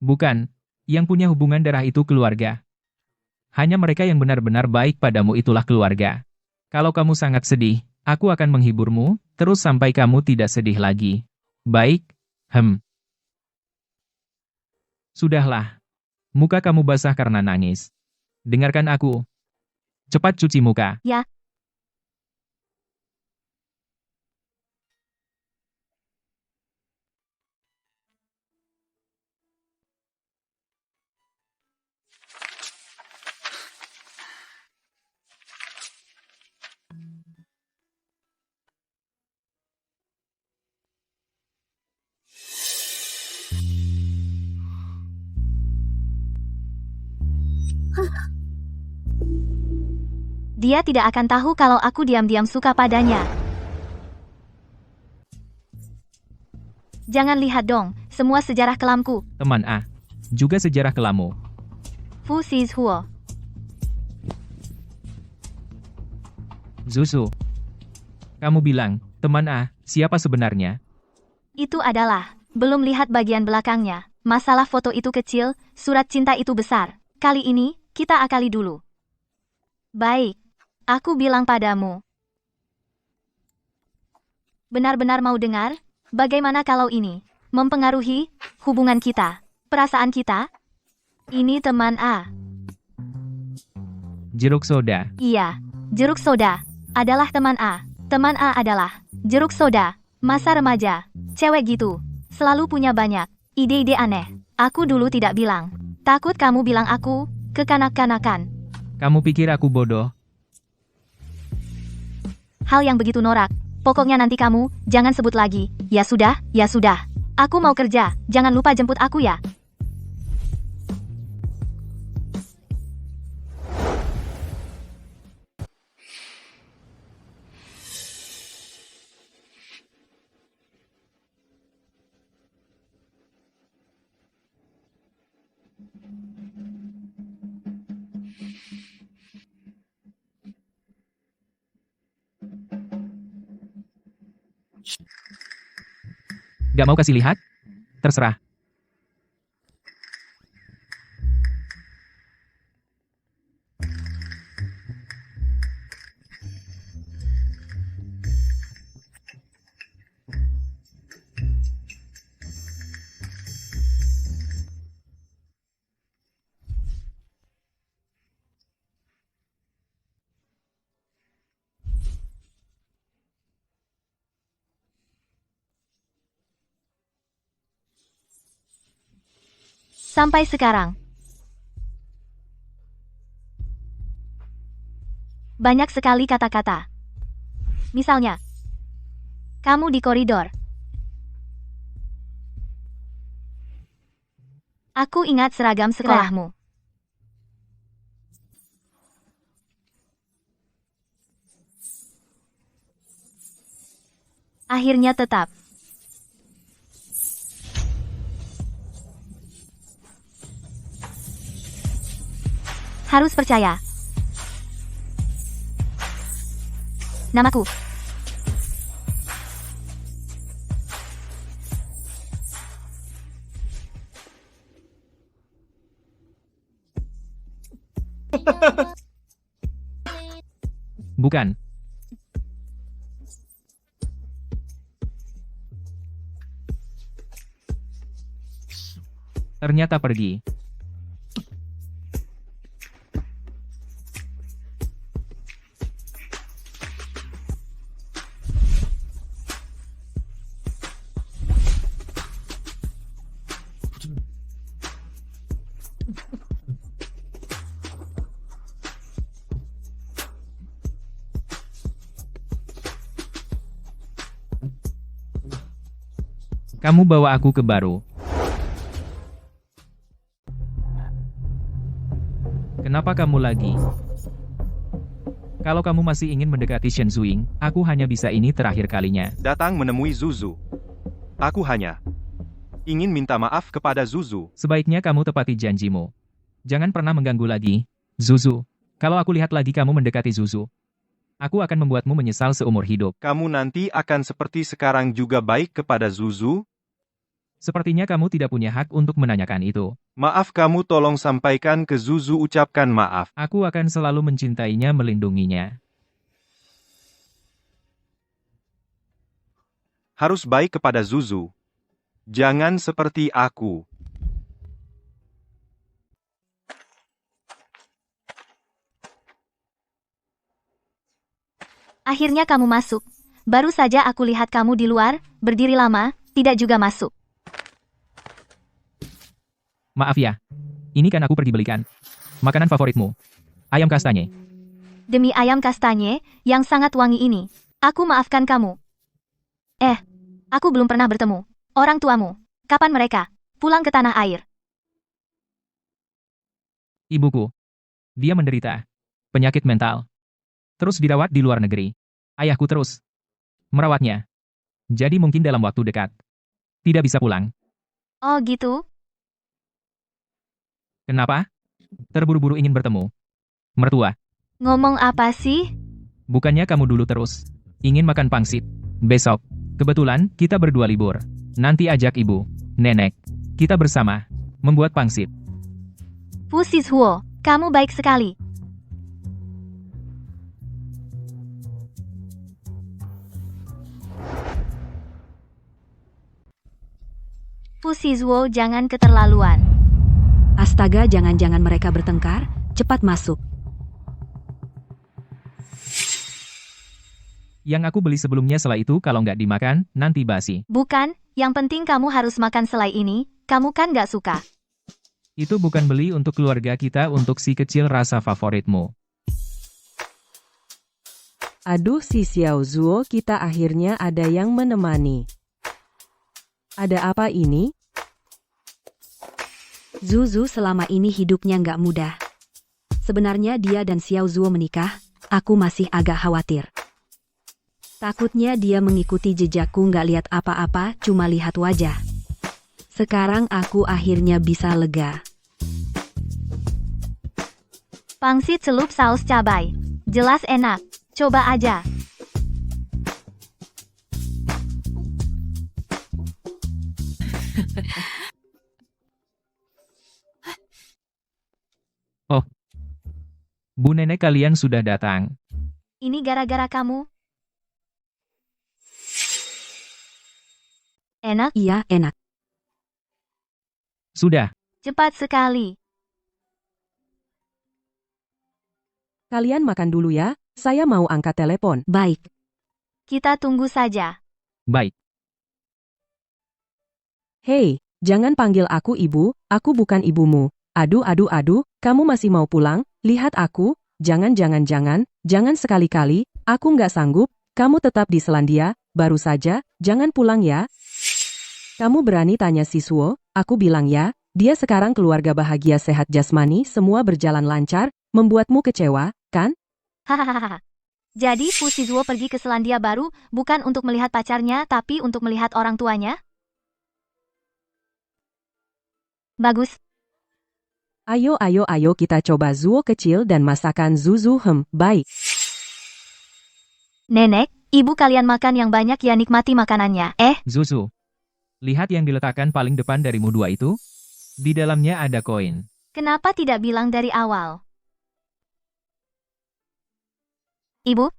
Bukan, yang punya hubungan darah itu keluarga. Hanya mereka yang benar-benar baik padamu itulah keluarga. Kalau kamu sangat sedih, aku akan menghiburmu, terus sampai kamu tidak sedih lagi. Baik, Sudahlah. Muka kamu basah karena nangis. Dengarkan aku. Cepat cuci muka. Ya. Dia tidak akan tahu kalau aku diam-diam suka padanya. Jangan lihat dong, semua sejarah kelamku. Teman A. Juga sejarah kelammu. Fu Sizhuo. Zuzu. Kamu bilang, teman A, siapa sebenarnya? Itu adalah, belum lihat bagian belakangnya. Masalah foto itu kecil, surat cinta itu besar. Kali ini, kita akali dulu. Baik. Aku bilang padamu. Benar-benar mau dengar? Bagaimana kalau ini mempengaruhi hubungan kita, perasaan kita? Ini teman A. Jeruk soda. Iya, jeruk soda adalah teman A. Teman A adalah jeruk soda, masa remaja, cewek gitu. Selalu punya banyak ide-ide aneh. Aku dulu tidak bilang. Takut kamu bilang aku kekanak-kanakan. Kamu pikir aku bodoh? Hal yang begitu norak. Pokoknya nanti kamu, jangan sebut lagi. Ya sudah, ya sudah. Aku mau kerja, jangan lupa jemput aku ya. Gak mau kasih lihat? Terserah. Sampai sekarang. Banyak sekali kata-kata. Misalnya, kamu di koridor. Aku ingat seragam sekolahmu. Akhirnya tetap. Harus percaya. Namaku. Bukan. Ternyata pergi. Kamu bawa aku ke baru. Kenapa kamu lagi? Kalau kamu masih ingin mendekati Shen Zuing, aku hanya bisa ini terakhir kalinya. Datang menemui Zuzu. Aku hanya ingin minta maaf kepada Zuzu. Sebaiknya kamu tepati janjimu. Jangan pernah mengganggu lagi, Zuzu. Kalau aku lihat lagi kamu mendekati Zuzu, aku akan membuatmu menyesal seumur hidup. Kamu nanti akan seperti sekarang juga baik kepada Zuzu? Sepertinya kamu tidak punya hak untuk menanyakan itu. Maaf, kamu tolong sampaikan ke Zuzu, ucapkan maaf. Aku akan selalu mencintainya, melindunginya. Harus baik kepada Zuzu. Jangan seperti aku. Akhirnya kamu masuk. Baru saja aku lihat kamu di luar, berdiri lama, tidak juga masuk. Maaf ya. Ini kan aku pergi belikan. Makanan favoritmu. Ayam kastanye. Demi ayam kastanye, yang sangat wangi ini, aku maafkan kamu. Aku belum pernah bertemu. Orang tuamu, kapan mereka pulang ke tanah air? Ibuku. Dia menderita penyakit mental. Terus dirawat di luar negeri. Ayahku terus merawatnya. Jadi mungkin dalam waktu dekat tidak bisa pulang. Oh gitu? Kenapa? Terburu-buru ingin bertemu mertua. Ngomong apa sih? Bukannya kamu dulu terus ingin makan pangsit. Besok, kebetulan kita berdua libur. Nanti ajak ibu, nenek, kita bersama membuat pangsit. Fu Sizhuo, kamu baik sekali. Fu Sizhuo, jangan keterlaluan. Astaga, jangan-jangan mereka bertengkar, cepat masuk. Yang aku beli sebelumnya selai itu kalau nggak dimakan, nanti basi. Bukan, yang penting kamu harus makan selai ini, kamu kan nggak suka. Itu bukan beli untuk keluarga kita, untuk si kecil rasa favoritmu. Aduh si Xiao Zuo, kita akhirnya ada yang menemani. Ada apa ini? Zuzu selama ini hidupnya nggak mudah. Sebenarnya dia dan Xiao Zuo menikah, aku masih agak khawatir. Takutnya dia mengikuti jejakku, nggak lihat apa-apa, cuma lihat wajah. Sekarang aku akhirnya bisa lega. Pangsit celup saus cabai. Jelas enak. Coba aja. Bu nenek kalian sudah datang. Ini gara-gara kamu. Enak, Iya, enak. Sudah. cepat sekali. Kalian makan dulu ya, saya mau angkat telepon. Baik. Kita tunggu saja. Baik. Hei, jangan panggil aku ibu, aku bukan ibumu. Aduh, kamu masih mau pulang? Lihat aku, jangan sekali-kali, aku nggak sanggup, kamu tetap di Selandia, baru saja, jangan pulang ya. Kamu berani tanya Siswo, aku bilang ya, dia sekarang keluarga bahagia, sehat jasmani, semua berjalan lancar, membuatmu kecewa, kan? Hahaha. Jadi Fu Sizhuo pergi ke Selandia Baru bukan untuk melihat pacarnya tapi untuk melihat orang tuanya? Bagus. Ayo kita coba Zuo kecil dan masakan Zuzu. Baik. Nenek, ibu kalian makan yang banyak ya, nikmati makanannya. Zuzu. Lihat yang diletakkan paling depan darimu dua itu. Di dalamnya ada koin. Kenapa tidak bilang dari awal? Ibu?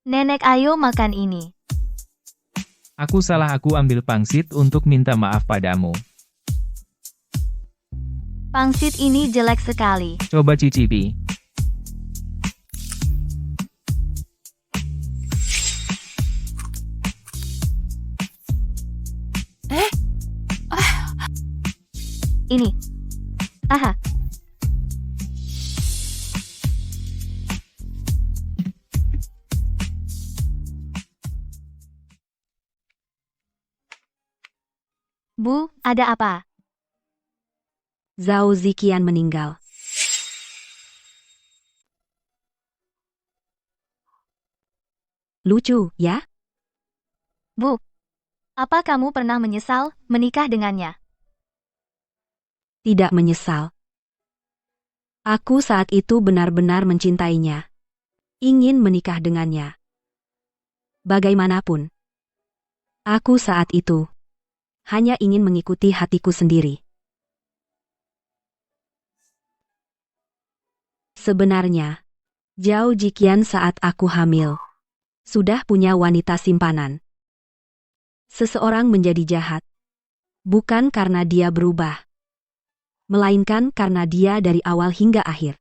Nenek, ayo makan ini. Aku salah, aku ambil pangsit untuk minta maaf padamu. Pangsit ini jelek sekali. Coba cicipi. Ini. Aha. Bu, ada apa? Zhao Ziqian meninggal. Lucu, ya? Bu, apa kamu pernah menyesal menikah dengannya? Tidak menyesal. Aku saat itu benar-benar mencintainya. Ingin menikah dengannya. Bagaimanapun. Aku saat itu hanya ingin mengikuti hatiku sendiri. Sebenarnya, Zhao Ziqian saat aku hamil sudah punya wanita simpanan. Seseorang menjadi jahat, bukan karena dia berubah, melainkan karena dia dari awal hingga akhir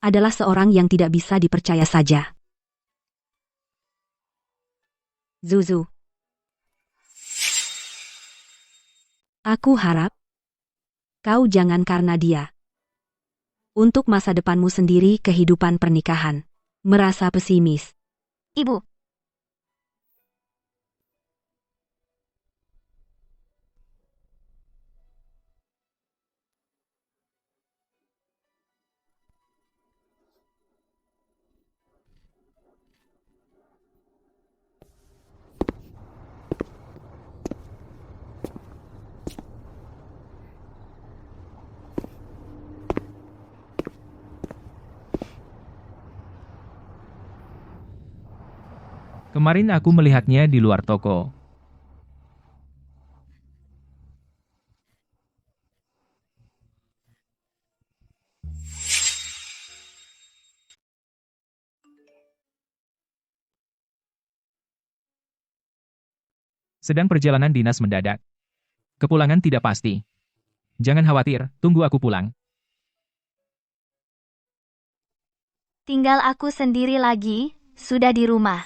adalah seorang yang tidak bisa dipercaya saja. Zuzu. Aku harap kau jangan karena dia, untuk masa depanmu sendiri kehidupan pernikahan, merasa pesimis. Ibu, Kemarin aku melihatnya di luar toko. Sedang perjalanan dinas mendadak. Kepulangan tidak pasti. Jangan khawatir, tunggu aku pulang. tinggal aku sendiri lagi, sudah di rumah.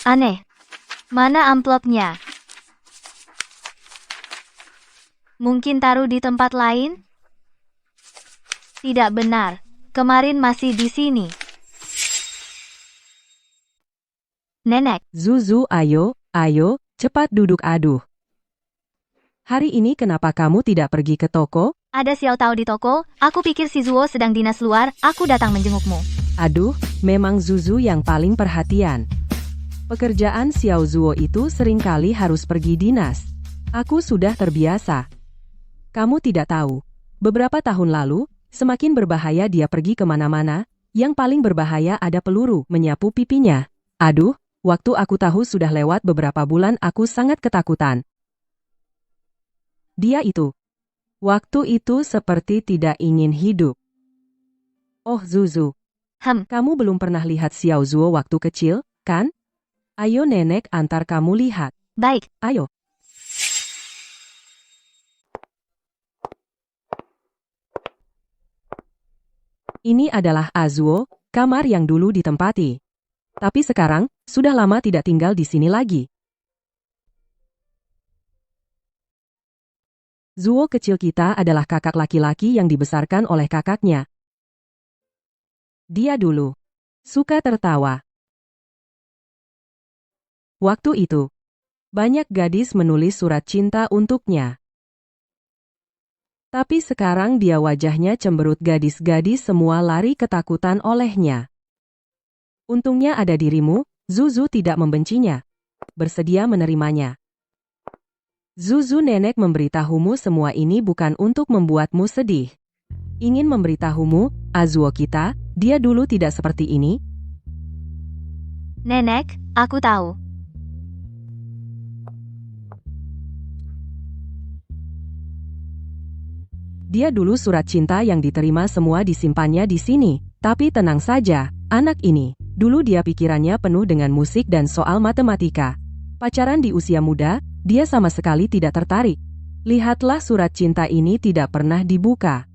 Aneh. Mana amplopnya? Mungkin taruh di tempat lain? Tidak benar. Kemarin masih di sini. Nenek, Zuzu, ayo, cepat duduk aduh. Hari ini kenapa kamu tidak pergi ke toko? ada Xiao Tao di toko. Aku pikir si Zuo sedang dinas luar. Aku datang menjengukmu. Aduh, memang Zuzu yang paling perhatian. Pekerjaan Xiao Zuo itu seringkali harus pergi dinas. Aku sudah terbiasa. Kamu tidak tahu, beberapa tahun lalu, semakin berbahaya dia pergi kemana-mana, yang paling berbahaya ada peluru menyapu pipinya. Aduh, waktu aku tahu sudah lewat beberapa bulan aku sangat ketakutan. Dia itu. Waktu itu seperti tidak ingin hidup. Oh Zuzu, kamu belum pernah lihat Xiao Zuo waktu kecil, kan? Ayo nenek antar kamu lihat. Baik. Ayo. Ini adalah Azuo, kamar yang dulu ditempati. Tapi sekarang, sudah lama tidak tinggal di sini lagi. Zuo kecil kita adalah kakak laki-laki yang dibesarkan oleh kakaknya. Dia dulu suka tertawa. Waktu itu, banyak gadis menulis surat cinta untuknya. Tapi sekarang dia wajahnya cemberut, gadis-gadis semua lari ketakutan olehnya. Untungnya ada dirimu, Zuzu tidak membencinya. Bersedia menerimanya. Zuzu, nenek memberitahumu semua ini bukan untuk membuatmu sedih. Ingin memberitahumu, Azuo kita, dia dulu tidak seperti ini. Nenek, aku tahu. Dia dulu surat cinta yang diterima semua disimpannya di sini. Tapi tenang saja, anak ini, dulu dia pikirannya penuh dengan musik dan soal matematika. Pacaran di usia muda, dia sama sekali tidak tertarik. Lihatlah surat cinta ini tidak pernah dibuka.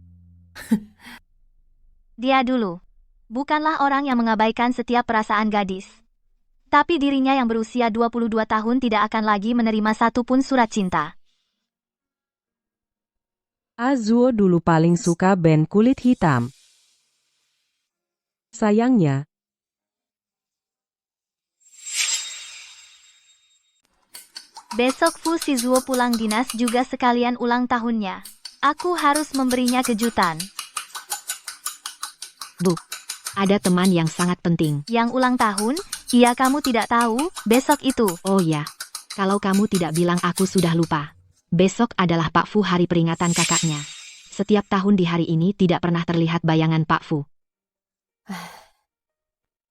Dia dulu bukanlah orang yang mengabaikan setiap perasaan gadis. Tapi dirinya yang berusia 22 tahun tidak akan lagi menerima satupun surat cinta. Azuo dulu paling suka band kulit hitam. Sayangnya, Besok Fu Shizuo pulang dinas juga sekalian ulang tahunnya. Aku harus memberinya kejutan. Bu, ada teman yang sangat penting. Yang ulang tahun? Iya, kamu tidak tahu, besok itu. Oh ya, kalau kamu tidak bilang aku sudah lupa. Besok adalah Pak Fu hari peringatan kakaknya. Setiap tahun di hari ini tidak pernah terlihat bayangan Pak Fu.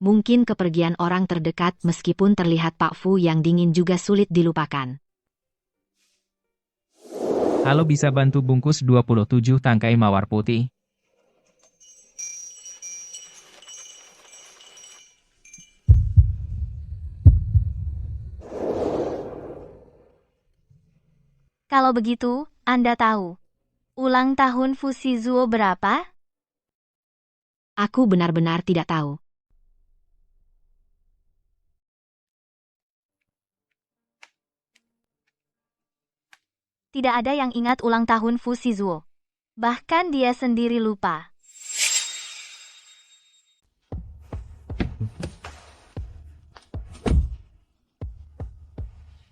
Mungkin kepergian orang terdekat meskipun terlihat Pak Fu yang dingin juga sulit dilupakan. Halo, bisa bantu bungkus 27 tangkai mawar putih? Kalau begitu, Anda tahu. Ulang tahun Fu Shizuo berapa? Aku benar-benar tidak tahu. Tidak ada yang ingat ulang tahun Fu Shizuo. Bahkan dia sendiri lupa.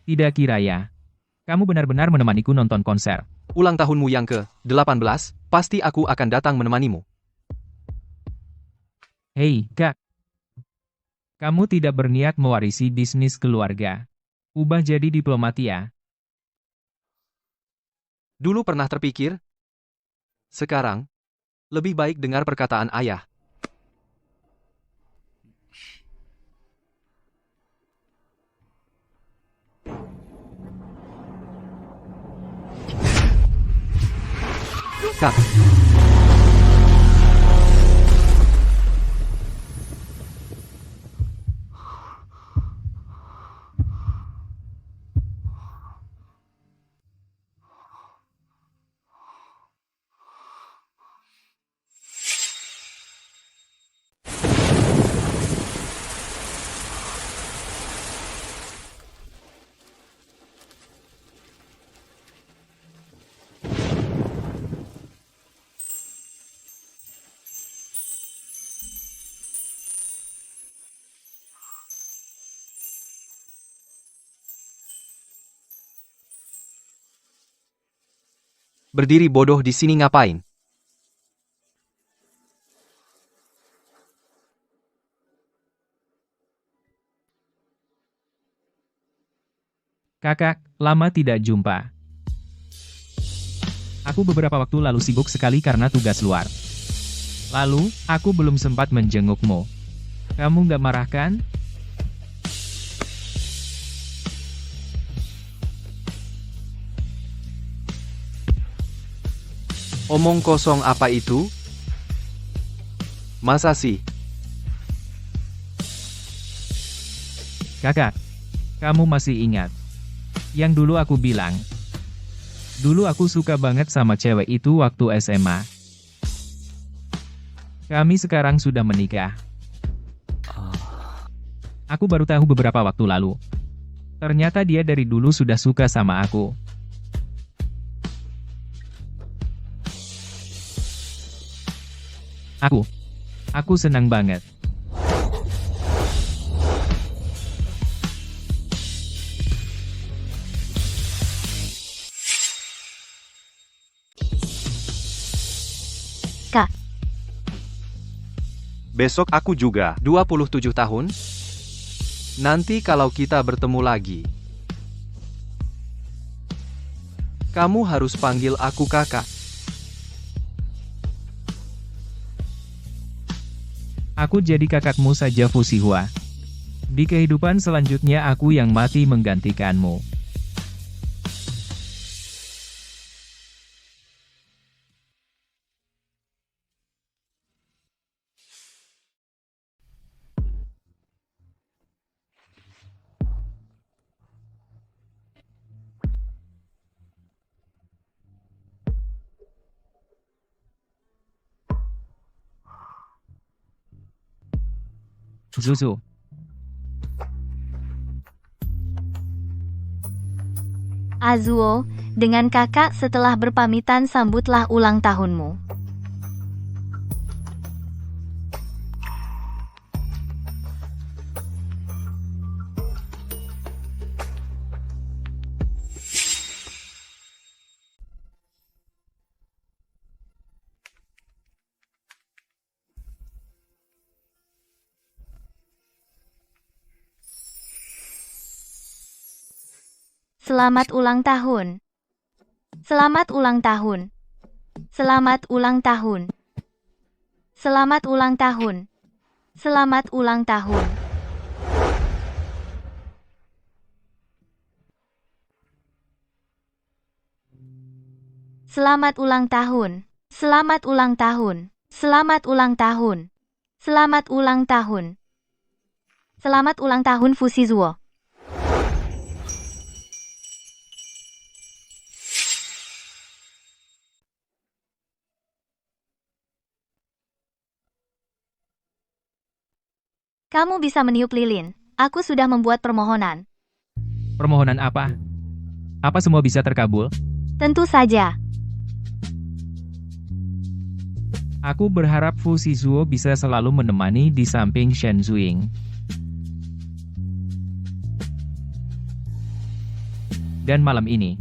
Tidak kira ya. Kamu benar-benar menemaniku nonton konser. Ulang tahunmu yang ke-18, pasti aku akan datang menemanimu. Hei, Kak. Kamu tidak berniat mewarisi bisnis keluarga. Ubah jadi diplomat ya. Dulu pernah terpikir? Sekarang, lebih baik dengar perkataan ayah. Kak, berdiri bodoh di sini ngapain? Kakak, lama tidak jumpa. Aku beberapa waktu lalu sibuk sekali karena tugas luar. Lalu, aku belum sempat menjengukmu. Kamu nggak marah kan? Omong kosong apa itu? Masa sih? Kakak, kamu masih ingat? Yang dulu aku bilang. Dulu aku suka banget sama cewek itu waktu SMA. Kami sekarang sudah menikah. Aku baru tahu beberapa waktu lalu. Ternyata dia dari dulu sudah suka sama aku. Aku senang banget. Kak, Besok aku juga. 27 tahun? Nanti kalau kita bertemu lagi, kamu harus panggil aku kakak. Aku jadi kakakmu saja Fushihua. Di kehidupan selanjutnya aku yang mati menggantikanmu. Zuzu. Azuo, dengan kakak setelah berpamitan sambutlah ulang tahunmu. Selamat ulang tahun. Selamat ulang tahun. Selamat ulang tahun. Selamat ulang tahun. Selamat ulang tahun. Selamat ulang tahun. Selamat ulang tahun. Selamat ulang tahun. Selamat ulang tahun. Selamat ulang tahun Fushizue. Kamu bisa meniup lilin. Aku sudah membuat permohonan. Permohonan apa? Apa semua bisa terkabul? Tentu saja. Aku berharap Fushizue bisa selalu menemani di samping Shen Zuing. Dan malam ini,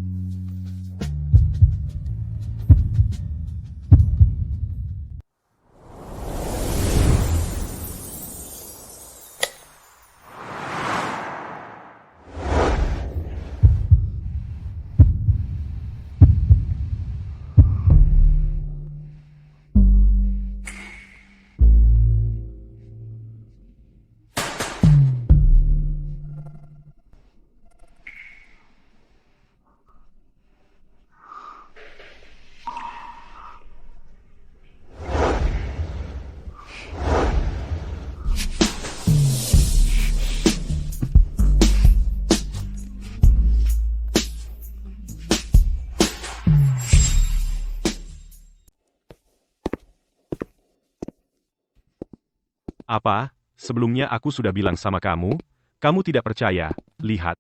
Apa? Sebelumnya aku sudah bilang sama kamu, kamu tidak percaya. Lihat.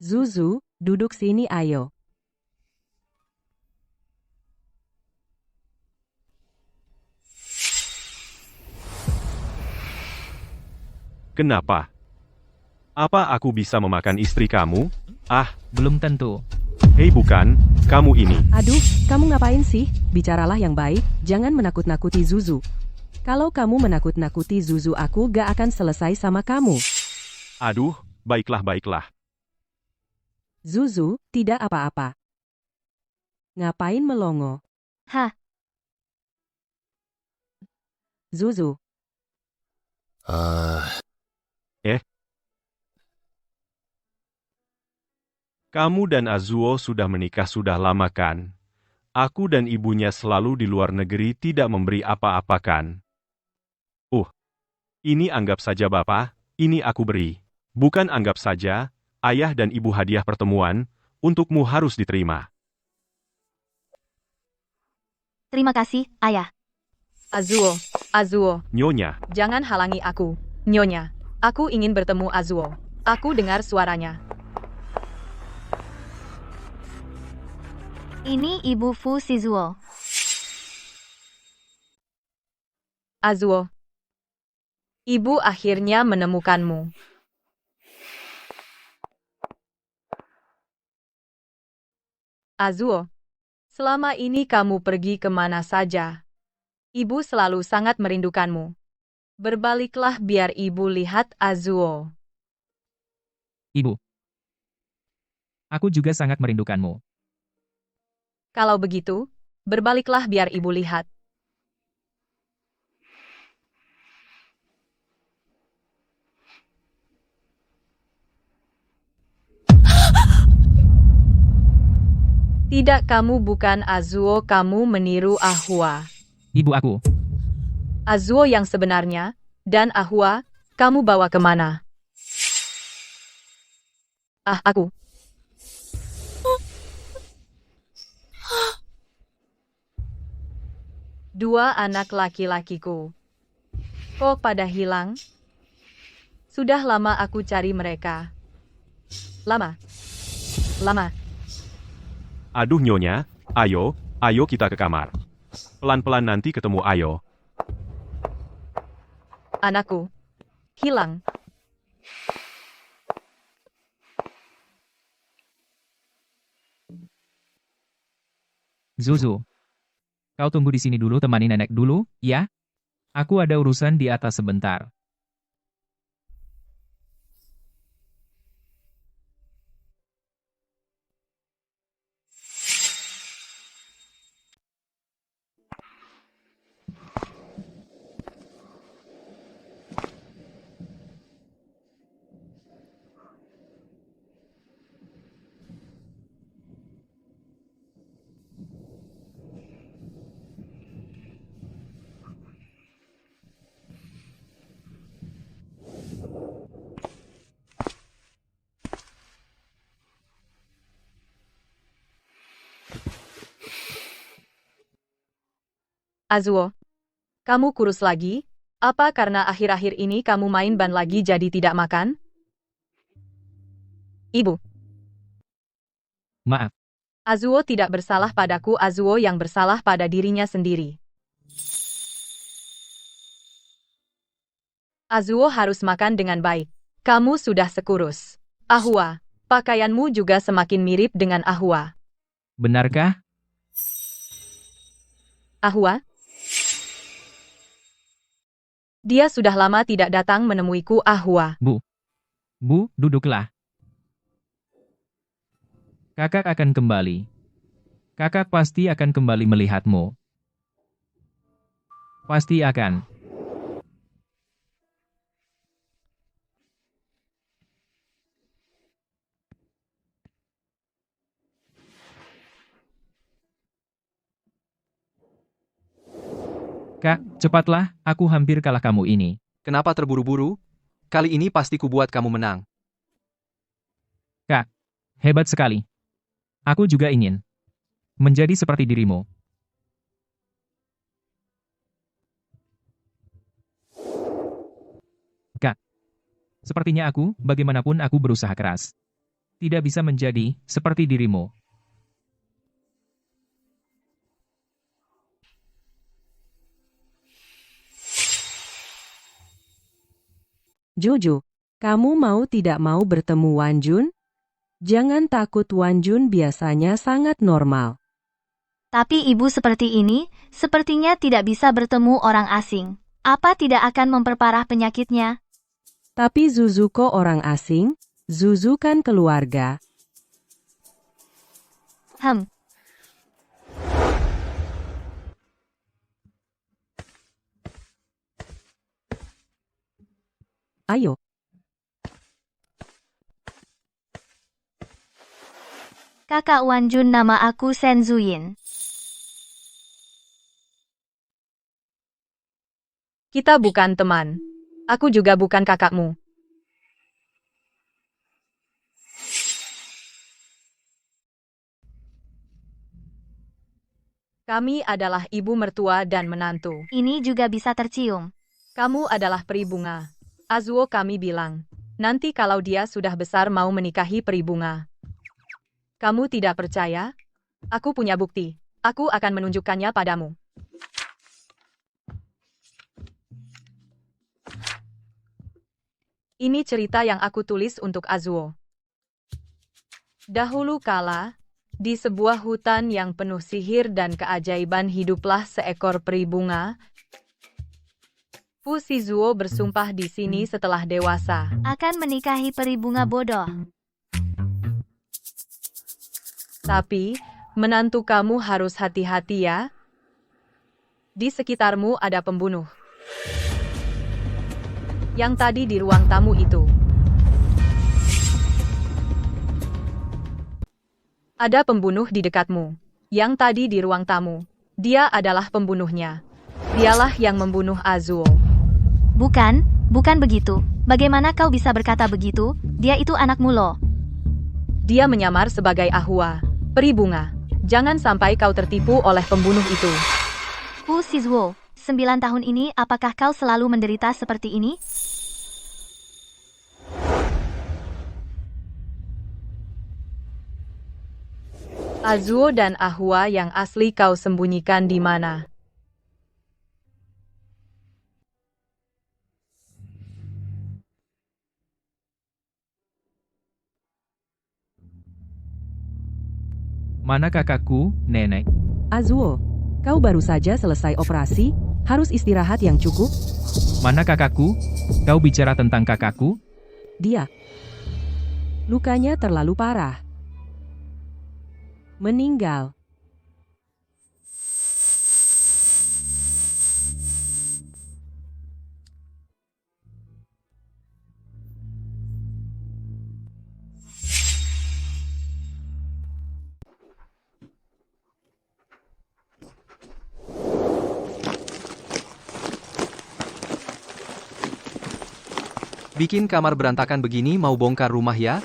Zuzu, duduk sini ayo. Kenapa? Apa aku bisa memakan istri kamu? Ah, belum tentu. hei bukan, kamu ini. Aduh, kamu ngapain sih? Bicaralah yang baik, jangan menakut-nakuti Zuzu. Kalau kamu menakut-nakuti Zuzu aku gak akan selesai sama kamu. Aduh, baiklah. Zuzu, tidak apa-apa. Ngapain melongo? Hah, Zuzu, Kamu dan Azuo sudah menikah sudah lama kan? Aku dan ibunya selalu di luar negeri tidak memberi apa-apa kan? Ini anggap saja Bapak, ini aku beri. Bukan anggap saja, ayah dan ibu hadiah pertemuan, untukmu harus diterima. terima kasih, ayah. Azuo, Nyonya, jangan halangi aku. Nyonya, aku ingin bertemu Azuo. Aku dengar suaranya. Ini Ibu Fushizue. Azuo, ibu akhirnya menemukanmu. Azuo, selama ini kamu pergi kemana saja? Ibu selalu sangat merindukanmu. Berbaliklah biar ibu lihat Azuo. Ibu. Aku juga sangat merindukanmu. Kalau begitu, berbaliklah biar ibu lihat. Tidak, kamu bukan Azuo, kamu meniru Ahua. Ibu aku. Azuo yang sebenarnya, dan Ahua, kamu bawa kemana? Aku. Dua anak laki-lakiku. Kok pada hilang? Sudah lama aku cari mereka. Lama. Aduh Nyonya, ayo kita ke kamar. Pelan-pelan nanti ketemu ayo. Anakku. Hilang. Zuzu. Kau tunggu di sini dulu, temani nenek dulu, ya? Aku ada urusan di atas sebentar. Azuo. Kamu kurus lagi? Apa karena akhir-akhir ini kamu main ban lagi jadi tidak makan? Ibu. Maaf. Azuo tidak bersalah padaku, Azuo yang bersalah pada dirinya sendiri. Azuo harus makan dengan baik. Kamu sudah sekurus. Ahua, pakaianmu juga semakin mirip dengan Ahua. Benarkah? Ahua? Dia sudah lama tidak datang menemuiku, Ahua. Bu, duduklah. Kakak akan kembali. Kakak pasti akan kembali melihatmu. Pasti akan. Kak, cepatlah, aku hampir kalah kamu ini. Kenapa terburu-buru? Kali ini pasti kubuat kamu menang. Kak, hebat sekali. Aku juga ingin menjadi seperti dirimu. Kak, sepertinya aku, bagaimanapun aku berusaha keras, tidak bisa menjadi seperti dirimu. Juju, kamu mau tidak mau bertemu Wan Jun? Jangan takut, Wan Jun biasanya sangat normal. Tapi ibu seperti ini, sepertinya tidak bisa bertemu orang asing. Apa tidak akan memperparah penyakitnya? Tapi Zuzu kok orang asing? Zuzu kan keluarga. Ayo. Kakak Wan Jun, nama aku Shen Zuyin. Kita bukan teman. Aku juga bukan kakakmu. Kami adalah ibu mertua dan menantu. Ini juga bisa tercium. Kamu adalah peri bunga. Azuo kami bilang. Nanti kalau dia sudah besar mau menikahi peri bunga. Kamu tidak percaya? Aku punya bukti. Aku akan menunjukkannya padamu. Ini cerita yang aku tulis untuk Azuo. Dahulu kala, di sebuah hutan yang penuh sihir dan keajaiban hiduplah seekor peri bunga. Fu Shizuo bersumpah di sini setelah dewasa. Akan menikahi peri bunga bodoh. Tapi, menantu kamu harus hati-hati ya. Di sekitarmu ada pembunuh. Yang tadi di ruang tamu itu. Ada pembunuh di dekatmu. Yang tadi di ruang tamu. Dia adalah pembunuhnya. Dialah yang membunuh Azuo. Bukan begitu. Bagaimana kau bisa berkata begitu? Dia itu anakmu loh. Dia menyamar sebagai Ahua, peri bunga. Jangan sampai kau tertipu oleh pembunuh itu. Fu Shizuo, 9 tahun ini apakah kau selalu menderita seperti ini? Azuo dan Ahua yang asli kau sembunyikan di mana? Mana kakakku, nenek? Azuo, kau baru saja selesai operasi, harus istirahat yang cukup. Mana kakakku? Kau bicara tentang kakakku? Dia. Lukanya terlalu parah. Meninggal. Bikin kamar berantakan begini mau bongkar rumah ya?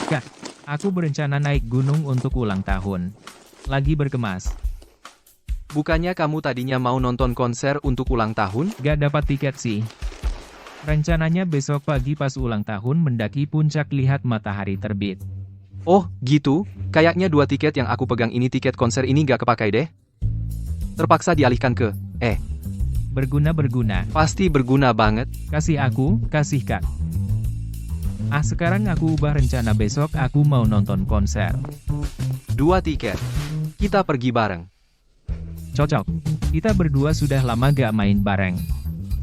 Kak, aku berencana naik gunung untuk ulang tahun. Lagi berkemas. Bukannya kamu tadinya mau nonton konser untuk ulang tahun? Gak dapat tiket sih. Rencananya besok pagi pas ulang tahun mendaki puncak lihat matahari terbit. Oh, gitu? Kayaknya 2 tiket yang aku pegang ini tiket konser ini gak kepakai deh. Terpaksa dialihkan ke, Berguna-berguna. pasti berguna banget. Kasih aku, kasih Kak. Sekarang aku ubah rencana besok aku mau nonton konser. 2 tiket. Kita pergi bareng. Cocok. Kita berdua sudah lama gak main bareng.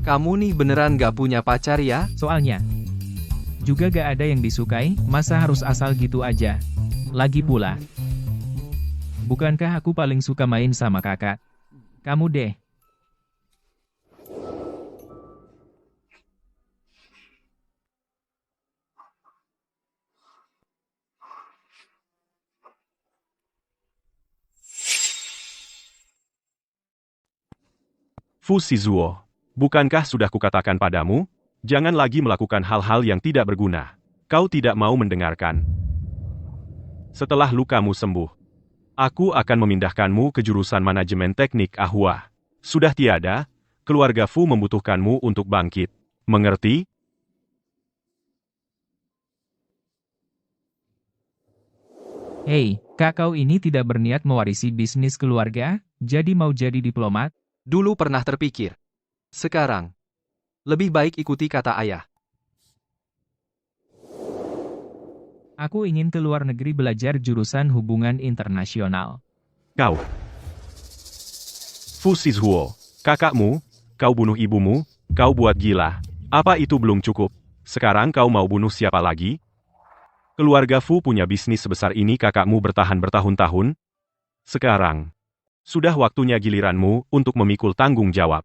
Kamu nih beneran gak punya pacar ya? Soalnya, juga gak ada yang disukai, masa harus asal gitu aja. Lagi pula, bukankah aku paling suka main sama kakak? Kamu deh. Fusizuo, bukankah sudah kukatakan padamu? Jangan lagi melakukan hal-hal yang tidak berguna. Kau tidak mau mendengarkan. Setelah lukamu sembuh, aku akan memindahkanmu ke jurusan manajemen teknik Ahua. Sudah tiada, keluarga Fu membutuhkanmu untuk bangkit. Mengerti? Hei, kak kau ini tidak berniat mewarisi bisnis keluarga, jadi mau jadi diplomat? Dulu pernah terpikir. Sekarang, lebih baik ikuti kata ayah. Aku ingin ke luar negeri belajar jurusan hubungan internasional. Kau. Fusizuo, kakakmu, kau bunuh ibumu, kau buat gila. Apa itu belum cukup? Sekarang kau mau bunuh siapa lagi? Keluarga Fu punya bisnis sebesar ini kakakmu bertahan bertahun-tahun? Sekarang, sudah waktunya giliranmu untuk memikul tanggung jawab.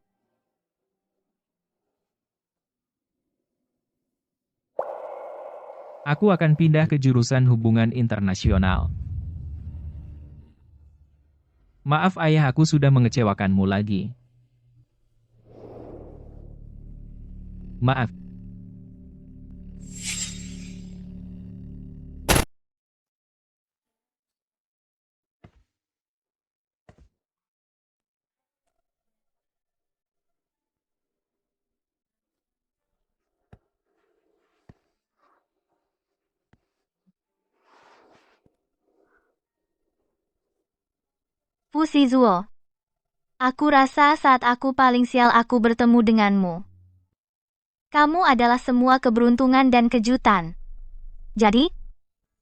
Aku akan pindah ke jurusan hubungan internasional. Maaf ayah aku sudah mengecewakanmu lagi. Maaf. Fusizuo. Aku rasa saat aku paling sial aku bertemu denganmu. Kamu adalah semua keberuntungan dan kejutan. Jadi,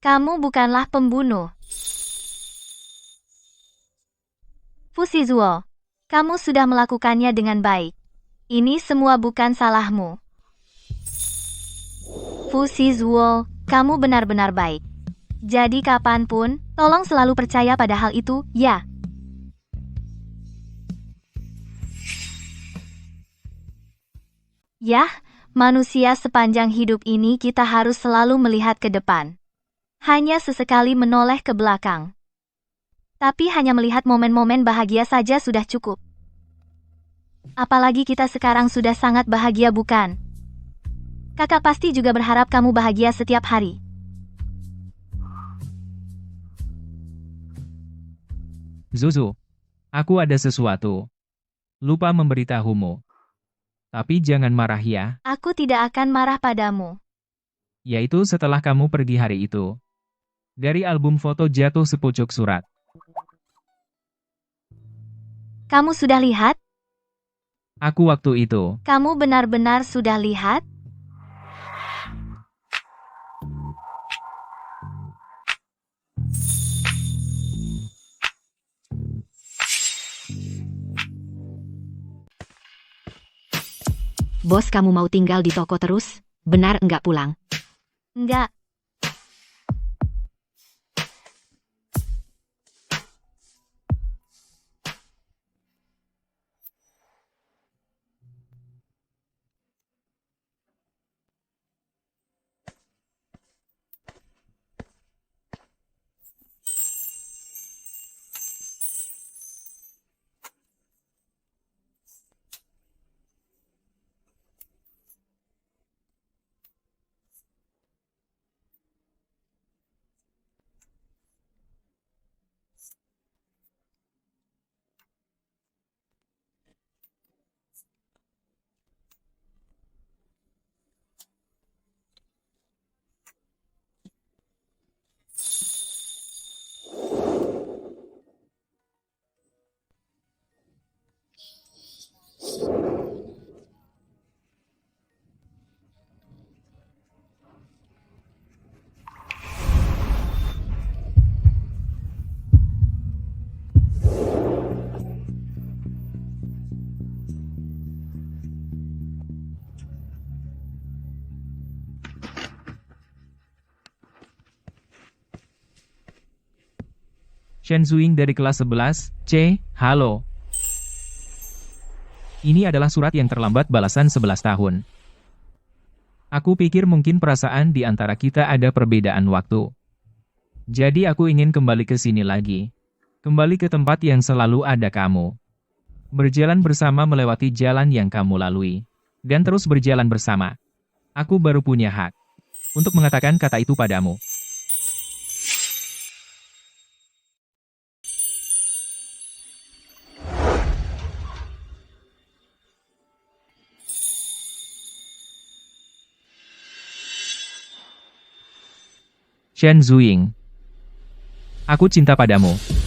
kamu bukanlah pembunuh. Fusizuo, kamu sudah melakukannya dengan baik. Ini semua bukan salahmu. Fusizuo, kamu benar-benar baik. Jadi kapanpun, tolong selalu percaya pada hal itu, ya. Yah, manusia sepanjang hidup ini kita harus selalu melihat ke depan. Hanya sesekali menoleh ke belakang. Tapi hanya melihat momen-momen bahagia saja sudah cukup. Apalagi kita sekarang sudah sangat bahagia bukan? Kakak pasti juga berharap kamu bahagia setiap hari. Zuzu, aku ada sesuatu. Lupa memberitahumu. Tapi jangan marah ya, Aku tidak akan marah padamu. yaitu setelah kamu pergi hari itu. Dari album foto jatuh sepucuk surat. Kamu sudah lihat? Aku waktu itu. Kamu benar-benar sudah lihat? Bos, kamu mau tinggal di toko terus? Benar enggak pulang? Enggak. Shen Zuing dari kelas 11, C, halo. Ini adalah surat yang terlambat balasan 11 tahun. Aku pikir mungkin perasaan di antara kita ada perbedaan waktu. Jadi aku ingin kembali ke sini lagi. Kembali ke tempat yang selalu ada kamu. Berjalan bersama melewati jalan yang kamu lalui. Dan terus berjalan bersama. Aku baru punya hak untuk mengatakan kata itu padamu. Shen Zuing. Aku cinta padamu.